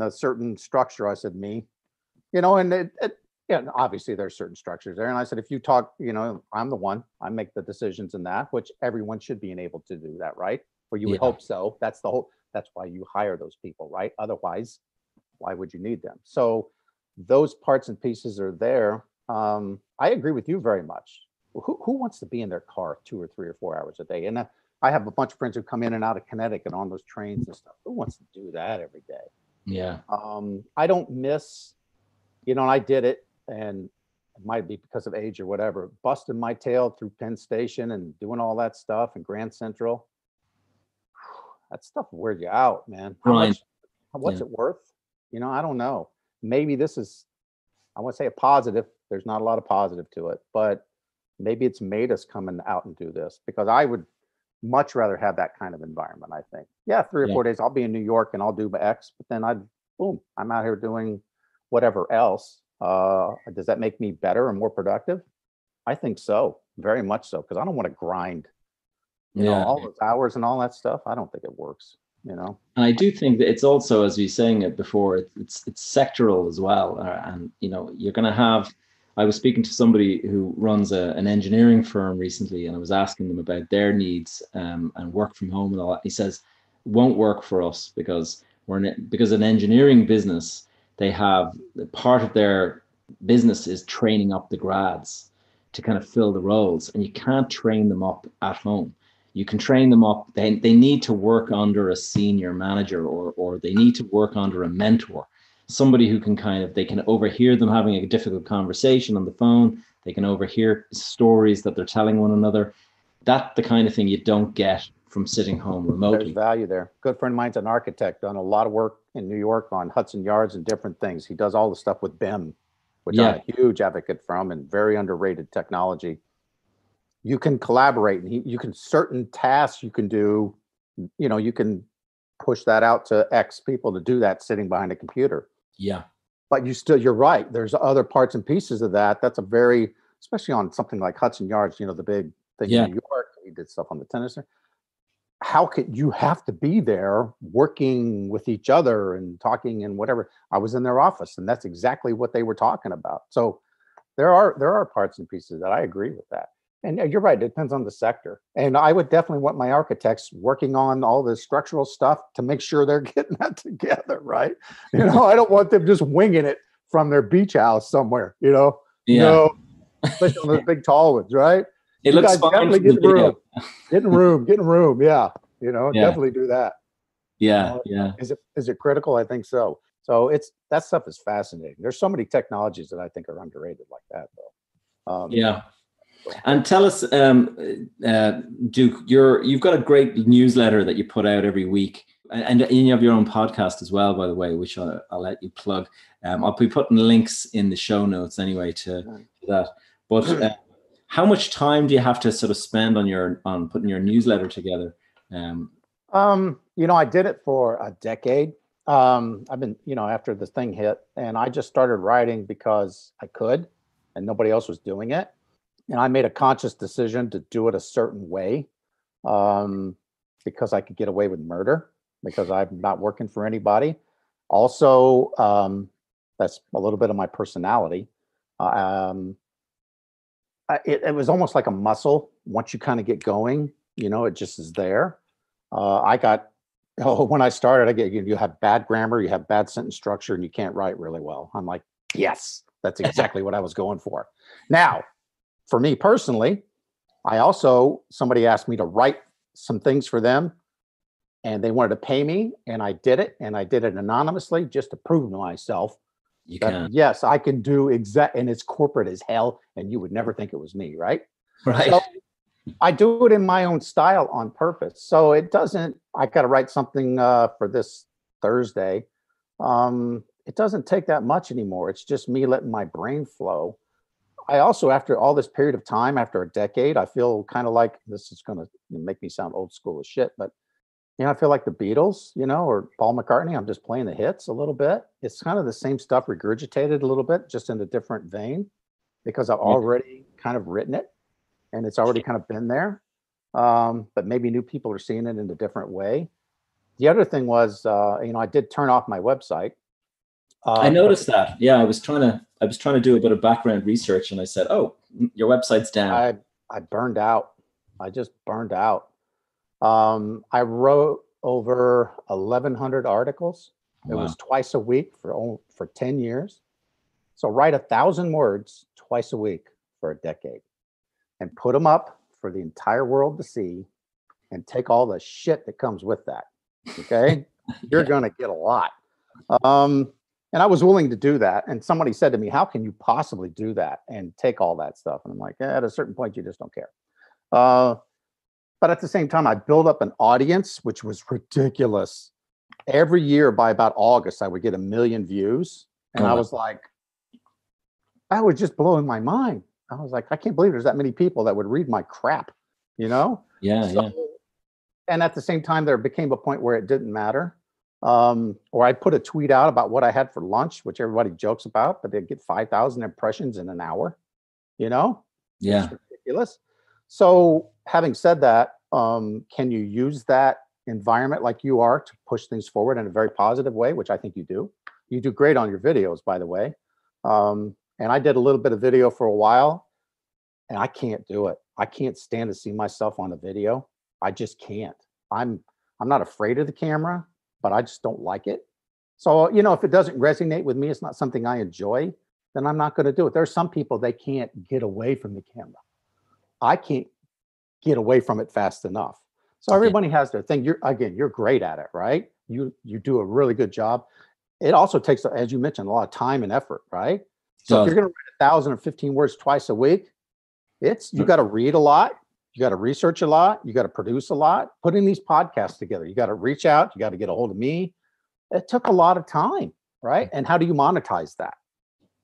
certain structure? I said, me, and obviously there's certain structures there. And I said, if you talk, I'm the one, I make the decisions in that, which everyone should be able to do that, right? Or you would hope so. That's why you hire those people, right? Otherwise, why would you need them? So those parts and pieces are there. I agree with you very much. Who wants to be in their car 2 or 3 or 4 hours a day? And I have a bunch of friends who come in and out of Connecticut on those trains and stuff. Who wants to do that every day? Yeah. I don't miss, and I did it, and it might be because of age or whatever, busting my tail through Penn Station and doing all that stuff and Grand Central. That stuff wears you out, man. What's it worth? I don't know. Maybe this is, I want to say a positive. There's not a lot of positive to it, but maybe it's made us come out and do this, because I would much rather have that kind of environment. I think, 3 or 4 days, I'll be in New York and I'll do X, but then I'm out here doing whatever else. Does that make me better and more productive? I think so, very much so, because I don't want to grind, all those hours and all that stuff. I don't think it works, And I do think that it's also, as you were saying it before, it's sectoral as well. And, you're going to have, I was speaking to somebody who runs an engineering firm recently, and I was asking them about their needs and work from home and all that. He says, it won't work for us because because an engineering business, they have part of their business is training up the grads to kind of fill the roles, and you can't train them up at home. You can train them up. They need to work under a senior manager, or they need to work under a mentor, somebody who can they can overhear them having a difficult conversation on the phone. They can overhear stories that they're telling one another. That's the kind of thing you don't get from sitting home remotely. There's value there. Good friend of mine's an architect, done a lot of work in New York on Hudson Yards and different things. He does all the stuff with BIM. which I'm a huge advocate from and very underrated technology. You can collaborate, and you can certain tasks you can do, you can push that out to X people to do that sitting behind a computer. Yeah. But you're right. There's other parts and pieces of that. That's especially on something like Hudson Yards, the big thing in New York. We did stuff on the tennis center. How could you have to be there working with each other and talking and whatever? I was in their office, and that's exactly what they were talking about. So there are parts and pieces that I agree with that. And you're right, it depends on the sector. And I would definitely want my architects working on all the structural stuff to make sure they're getting that together, right? I don't want them just winging it from their beach house somewhere, Yeah. Especially on those big tall ones, right? It looks fine. Definitely get in room. Get in room. Yeah. Definitely do that. Yeah. Is it critical? I think so. So that stuff is fascinating. There's so many technologies that I think are underrated like that, though. And tell us, Duke, you've got a great newsletter that you put out every week, and you have your own podcast as well, by the way, which I'll let you plug. I'll be putting links in the show notes anyway to that. But how much time do you have to sort of spend on putting your newsletter together? I did it for a decade. I've been, after this thing hit, and I just started writing because I could, and nobody else was doing it. And I made a conscious decision to do it a certain way, because I could get away with murder, because I'm not working for anybody. Also, that's a little bit of my personality. It was almost like a muscle. Once you kind of get going, it just is there. When I started, you have bad grammar, you have bad sentence structure, and you can't write really well. I'm like, yes, that's exactly what I was going for. Now, for me personally, somebody asked me to write some things for them, and they wanted to pay me, and I did it anonymously just to prove to myself yes, I can do and it's corporate as hell, and you would never think it was me, right? Right. So I do it in my own style on purpose. So I got to write something for this Thursday. It doesn't take that much anymore. It's just me letting my brain flow. I also, after all this period of time, after a decade, I feel kind of like, this is going to make me sound old school as shit, but I feel like the Beatles, or Paul McCartney. I'm just playing the hits a little bit. It's kind of the same stuff regurgitated a little bit, just in a different vein, because I've already kind of written it and it's already kind of been there. But maybe new people are seeing it in a different way. The other thing was, I did turn off my website. I noticed that. Yeah, I was trying to do a bit of background research, and I said, "Oh, your website's down." I burned out. I just burned out. I wrote over 1,100 articles. Wow. It was twice a week for 10 years. So write 1,000 words twice a week for a decade, and put them up for the entire world to see, and take all the shit that comes with that. Okay, you're gonna get a lot. And I was willing to do that. And somebody said to me, how can you possibly do that and take all that stuff? And I'm like, at a certain point, you just don't care. But at the same time, I built up an audience, which was ridiculous. Every year by about August, I would get 1 million views. And I was like, that was just blowing my mind. I was like, I can't believe there's that many people that would read my crap, Yeah. And at the same time, there became a point where it didn't matter. Or I put a tweet out about what I had for lunch, which everybody jokes about, but they get 5,000 impressions in an hour, Yeah. It's ridiculous. So having said that, can you use that environment like you are to push things forward in a very positive way, which I think you do. You do great on your videos, by the way. And I did a little bit of video for a while, and I can't do it. I can't stand to see myself on a video. I just can't. I'm not afraid of the camera, but I just don't like it. So, if it doesn't resonate with me, it's not something I enjoy, then I'm not going to do it. There's some people, they can't get away from the camera. I can't get away from it fast enough. So everybody has their thing. You're great at it, right? You do a really good job. It also takes, as you mentioned, a lot of time and effort, right? So if you're going to write 1,000 or 15 words twice a week, you got to read a lot. You got to research a lot. You got to produce a lot. Putting these podcasts together, you got to reach out. You got to get a hold of me. It took a lot of time, right? And how do you monetize that?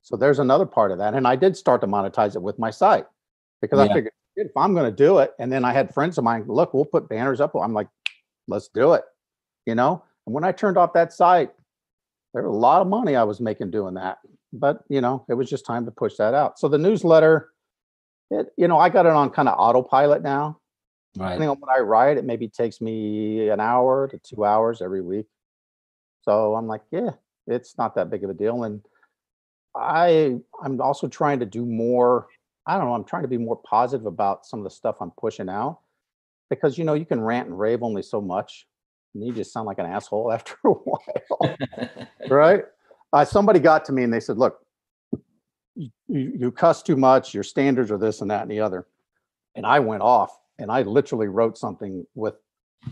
So there's another part of that. And I did start to monetize it with my site because I figured if I'm going to do it, and then I had friends of mine, look, we'll put banners up. I'm like, let's do it, you know? And when I turned off that site, there was a lot of money I was making doing that. But, you know, it was just time to push that out. So the newsletter, I got it on kind of autopilot now. Right. Depending on what I write, it maybe takes me an hour to 2 hours every week. So I'm like, yeah, it's not that big of a deal. And I'm also trying to do more. I don't know. I'm trying to be more positive about some of the stuff I'm pushing out because, you can rant and rave only so much. And you just sound like an asshole after a while. Right. Somebody got to me and they said, look, you cuss too much. Your standards are this and that and the other. And I went off and I literally wrote something with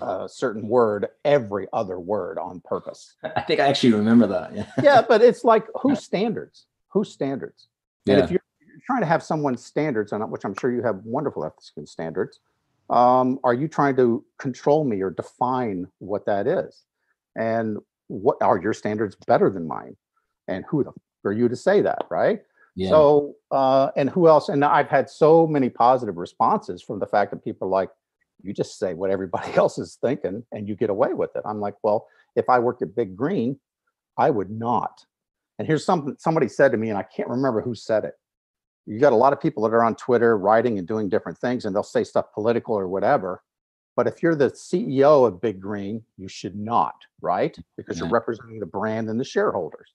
a certain word, every other word on purpose. I think I actually remember that. Yeah. Yeah, but it's like, whose standards? Whose standards? And if you're trying to have someone's standards, and which I'm sure you have wonderful ethics and standards, are you trying to control me or define what that is? And what are your standards better than mine? And who are you to say that, right? Yeah. So, and who else? And I've had so many positive responses from the fact that people are like, you just say what everybody else is thinking and you get away with it. I'm like, well, if I worked at Big Green, I would not. And here's something somebody said to me, and I can't remember who said it. You got a lot of people that are on Twitter writing and doing different things, and they'll say stuff political or whatever. But if you're the CEO of Big Green, you should not, right? Because you're representing the brand and the shareholders.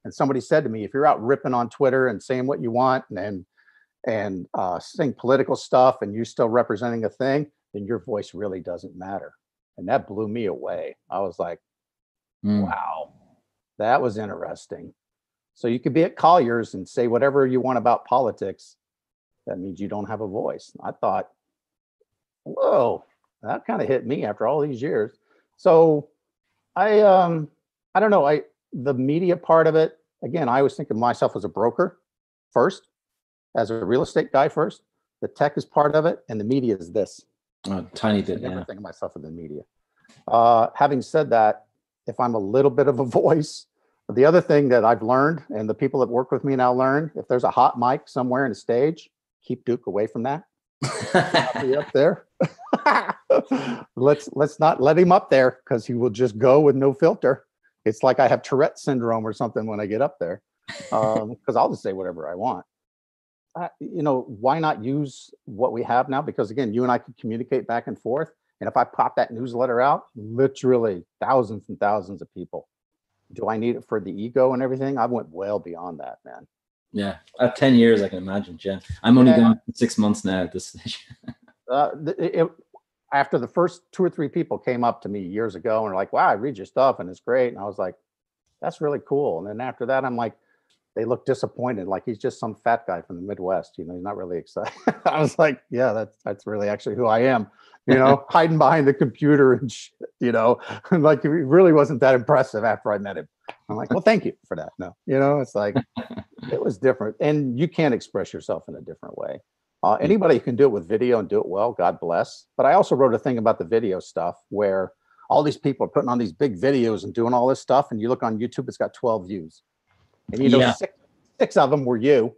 And somebody said to me, if you're out ripping on Twitter and saying what you want and saying political stuff and you're still representing a thing, then your voice really doesn't matter. And that blew me away. I was like, wow, that was interesting. So you could be at Collier's and say whatever you want about politics. That means you don't have a voice. I thought, whoa, that kind of hit me after all these years. So I don't know. The media part of it, again, I always think of myself as a broker first, as a real estate guy first. The tech is part of it, and the media is this. A tiny bit. I never think of myself as the media. Having said that, if I'm a little bit of a voice, the other thing that I've learned, and the people that work with me now learn, if there's a hot mic somewhere in a stage, keep Duke away from that. I'll be up there. Let's not let him up there because he will just go with no filter. It's like I have Tourette syndrome or something when I get up there, because I'll just say whatever I want. Why not use what we have now? Because again, you and I can communicate back and forth. And if I pop that newsletter out, literally thousands and thousands of people. Do I need it for the ego and everything? I went well beyond that, man. Yeah, at 10 years, I can imagine. Yeah, I'm only going for 6 months now at this stage. After the first 2 or 3 people came up to me years ago and were like, wow, I read your stuff and it's great. And I was like, that's really cool. And then after that, I'm like, they look disappointed, like he's just some fat guy from the Midwest. He's not really excited. I was like, yeah, that's really actually who I am, hiding behind the computer and shit, and like, it really wasn't that impressive after I met him. I'm like, well, thank you for that. No, it's like, it was different. And you can't express yourself in a different way. Anybody who can do it with video and do it well, God bless. But I also wrote a thing about the video stuff where all these people are putting on these big videos and doing all this stuff. And you look on YouTube, it's got 12 views. And six of them were you.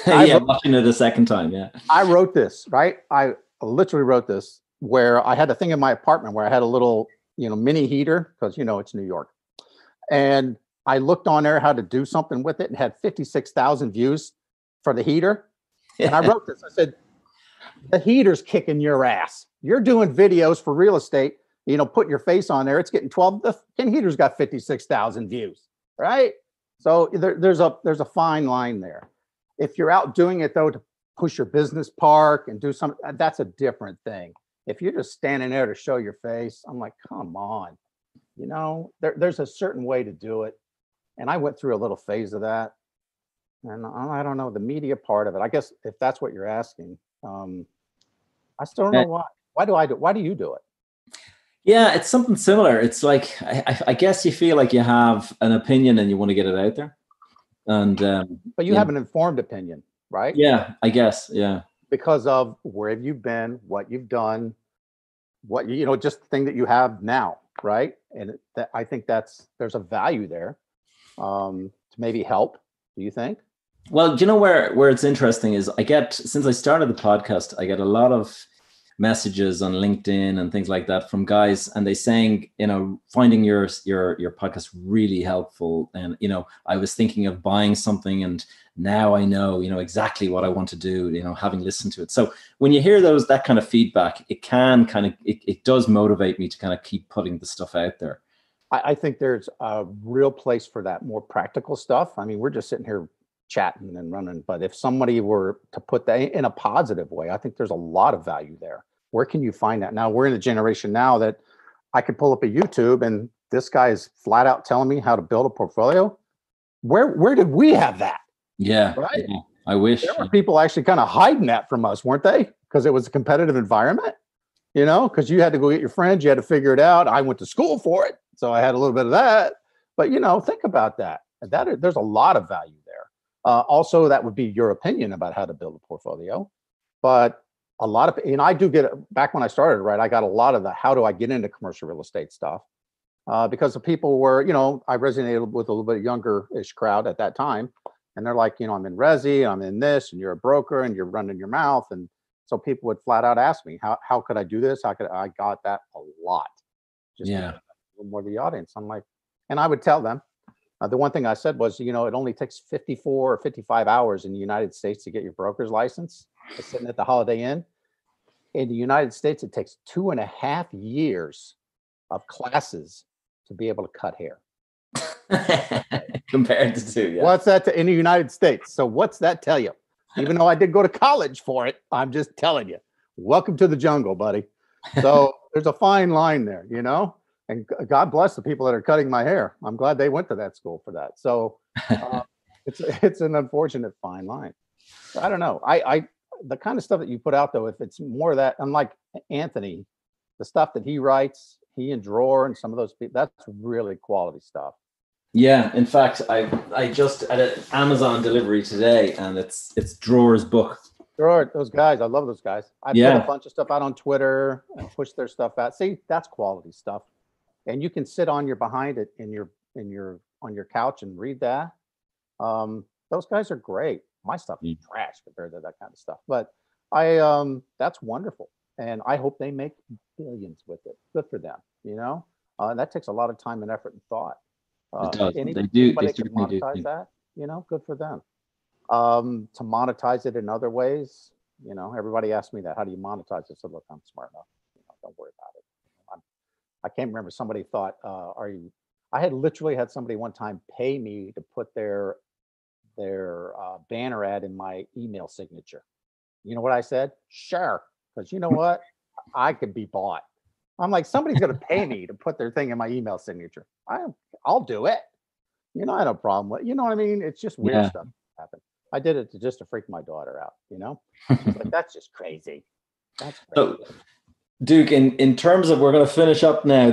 Watching it a second time. Yeah. I wrote this, right? I literally wrote this where I had a thing in my apartment where I had a little, mini heater because, it's New York. And I looked on there how to do something with it and had 56,000 views for the heater. And I wrote this. I said, the heater's kicking your ass. You're doing videos for real estate, putting your face on there. It's getting 12. The heater's got 56,000 views, right? So there's a fine line there. If you're out doing it though to push your business park and do something, that's a different thing. If you're just standing there to show your face, I'm like, come on, there's a certain way to do it. And I went through a little phase of that. And I don't know the media part of it. I guess if that's what you're asking, I still don't know why. Why do you do it? Yeah, it's something similar. It's like, I guess you feel like you have an opinion and you want to get it out there. And but you have an informed opinion, right? Yeah, I guess. Yeah. Because of where have you been, what you've done, what, just the thing that you have now, right? And I think there's a value there to maybe help. Do you think? Well, you know where it's interesting is since I started the podcast, I get a lot of messages on LinkedIn and things like that from guys, and they saying, finding your podcast really helpful, and I was thinking of buying something, and now I know exactly what I want to do, having listened to it. So when you hear that kind of feedback, it can it does motivate me to kind of keep putting the stuff out there. I think there's a real place for that more practical stuff. I mean, we're just sitting here chatting and running, but if somebody were to put that in a positive way, I think there's a lot of value there. Where can you find that? Now we're in a generation now that I could pull up a YouTube and this guy is flat out telling me how to build a portfolio. Where did we have that? Yeah, right. Yeah. I wish there were people actually kind of hiding that from us, weren't they? Because it was a competitive environment, because you had to go get your friends, you had to figure it out. I went to school for it, so I had a little bit of that. But think about that. There's a lot of value there. Also, that would be your opinion about how to build a portfolio, but a lot of, and I do get, back when I started, right, I got a lot of the how do I get into commercial real estate stuff, because the people were, I resonated with a little bit younger-ish crowd at that time, and they're like, I'm in resi, I'm in this, and you're a broker, and you're running your mouth, and so people would flat out ask me, how could I do this? I got that a lot, just more of the audience. I'm like, and I would tell them, the one thing I said was, it only takes 54 or 55 hours in the United States to get your broker's license. It's sitting at the Holiday Inn. In the United States, it takes 2.5 years of classes to be able to cut hair. Compared to 2, yeah. What's that in the United States? So what's that tell you? Even though I did go to college for it, I'm just telling you, welcome to the jungle, buddy. So there's a fine line there, and God bless the people that are cutting my hair. I'm glad they went to that school for that. So it's an unfortunate fine line. I don't know. The kind of stuff that you put out, though, if it's more of that, unlike Anthony, the stuff that he writes, he and Dror and some of those people, that's really quality stuff. Yeah, in fact, I just had an Amazon delivery today, and it's Dror's book. Dror, those guys, I love those guys. I put a bunch of stuff out on Twitter and push their stuff out. See, that's quality stuff, and you can sit on your behind it on your couch and read that. Those guys are great. My stuff is trash compared to that kind of stuff, but that's wonderful, and I hope they make billions with it. Good for them, that takes a lot of time and effort and thought. It does. They do. Anybody can monetize that, good for them. To monetize it in other ways, everybody asks me that. How do you monetize it? So look, I'm smart enough. Don't worry about it. I can't remember. Somebody thought, I had literally had somebody one time pay me to put their banner ad in my email signature. You know what I said? Sure, because you know what? I could be bought. I'm like, somebody's going to pay me to put their thing in my email signature. I'll do it. I had no problem with. You know what I mean? It's just weird stuff happen. I did it just to freak my daughter out. She's like, that's just crazy. That's crazy. So, Duke, in terms of, we're going to finish up now.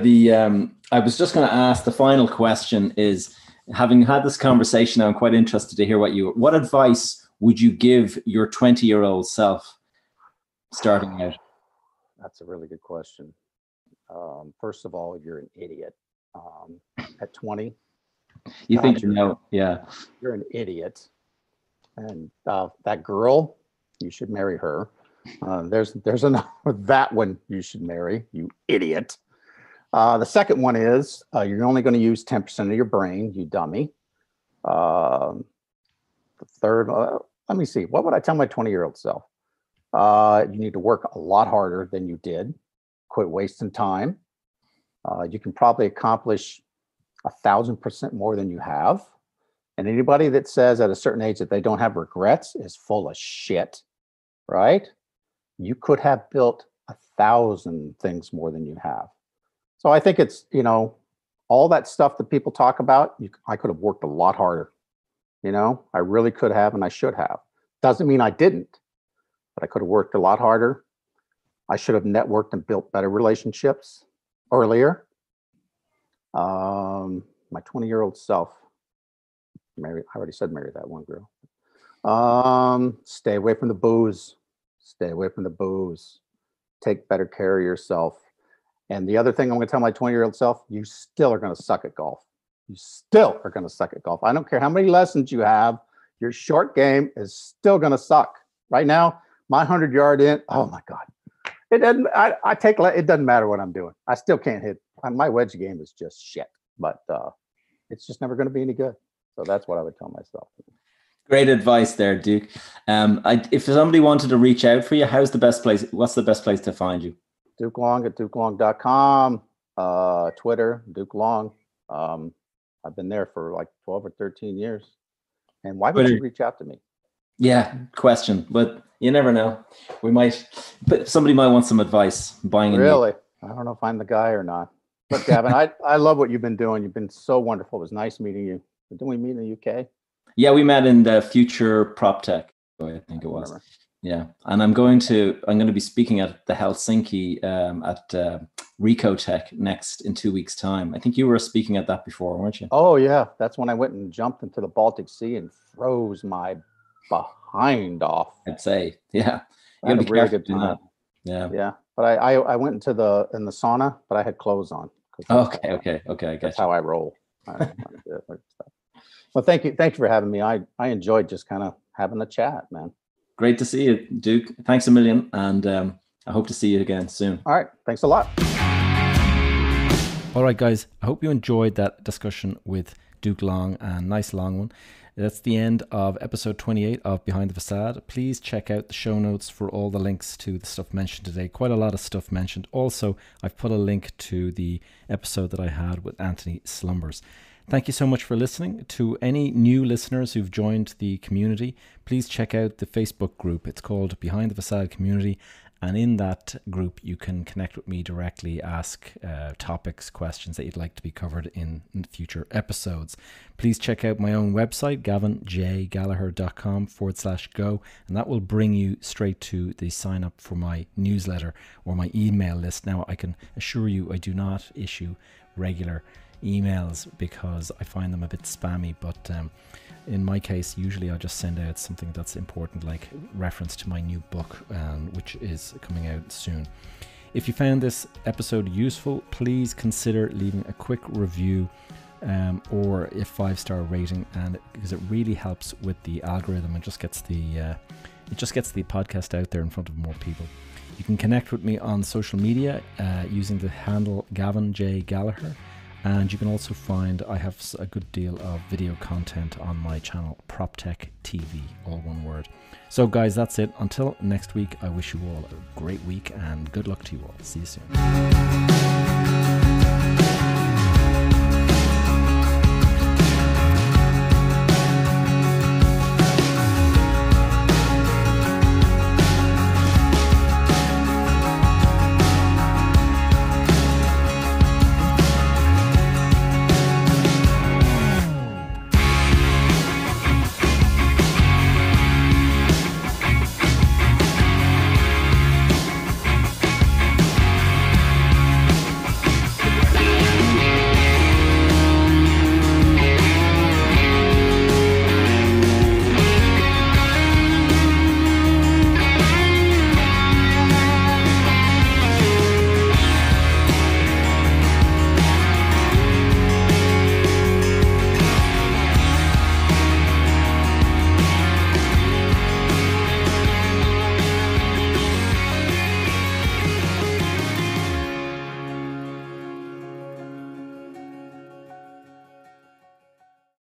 I was just going to ask, the final question is, having had this conversation, I'm quite interested to hear what advice would you give your 20-year-old self starting out? That's a really good question. First of all, you're an idiot. At 20, you think you're an idiot, and that girl, you should marry her. There's another, that one you should marry, you idiot. The second one is you're only going to use 10% of your brain, you dummy. The third, let me see, what would I tell my 20-year-old self? You need to work a lot harder than you did. Quit wasting time. You can probably accomplish 1,000% more than you have. And anybody that says at a certain age that they don't have regrets is full of shit, right? You could have built 1,000 things more than you have. So I think it's, all that stuff that people talk about, I could have worked a lot harder. I really could have, and I should have. Doesn't mean I didn't, but I could have worked a lot harder. I should have networked and built better relationships earlier. My 20-year-old self, I already said marry that one girl. Stay away from the booze. Stay away from the booze. Take better care of yourself. And the other thing I'm going to tell my 20-year-old self, you still are going to suck at golf. You still are going to suck at golf. I don't care how many lessons you have. your short game is still going to suck. Right now, my 100-yard in, oh my God. It doesn't, it doesn't matter what I'm doing. I still can't hit. My wedge game is just shit, but it's just never going to be any good. So that's what I would tell myself. Great advice there, Duke. If somebody wanted to reach out for you, what's the best place to find you? Duke Long at dukelong.com, Twitter, Duke Long. I've been there for like 12 or 13 years. And why would you reach out to me? Yeah, question, but you never know. Somebody might want some advice buying a Really? I don't know if I'm the guy or not. Look, Gavin, I love what you've been doing. You've been so wonderful. It was nice meeting you. Didn't we meet in the UK? Yeah, we met in the Future Prop Tech, I think it was. Yeah, and I'm going to be speaking at the Helsinki at Rico Tech next in 2 weeks' time. I think you were speaking at that before, weren't you? Oh yeah, that's when I went and jumped into the Baltic Sea and froze my behind off. I'd say, yeah. You had a really good time. Yeah. But I went into the sauna, but I had clothes on. Okay. I guess that's how I roll. Well, thank you for having me. I enjoyed just kind of having a chat, man. Great to see you, Duke. Thanks a million, and I hope to see you again soon. All right, thanks a lot. All right, guys. I hope you enjoyed that discussion with Duke Long, and nice long one. That's the end of episode 28 of Behind the Facade. Please check out the show notes for all the links to the stuff mentioned today. Quite a lot of stuff mentioned. Also, I've put a link to the episode that I had with Anthony Slumbers. Thank you so much for listening. To any new listeners who've joined the community, please check out the Facebook group. It's called Behind the Facade Community. And in that group, you can connect with me directly, ask topics, questions that you'd like to be covered in future episodes. Please check out my own website, gavinjgallagher.com/go, and that will bring you straight to the sign up for my newsletter or my email list. Now, I can assure you I do not issue regular emails because I find them a bit spammy, but in my case, usually I just send out something that's important, like reference to my new book, which is coming out soon. If you found this episode useful, please consider leaving a quick review or a 5-star rating, and because it really helps with the algorithm and just gets the podcast out there in front of more people. You can connect with me on social media using the handle Gavin J. Gallagher. And you can also find I have a good deal of video content on my channel, PropTech TV, all one word. So guys, that's it. Until next week, I wish you all a great week and good luck to you all. See you soon.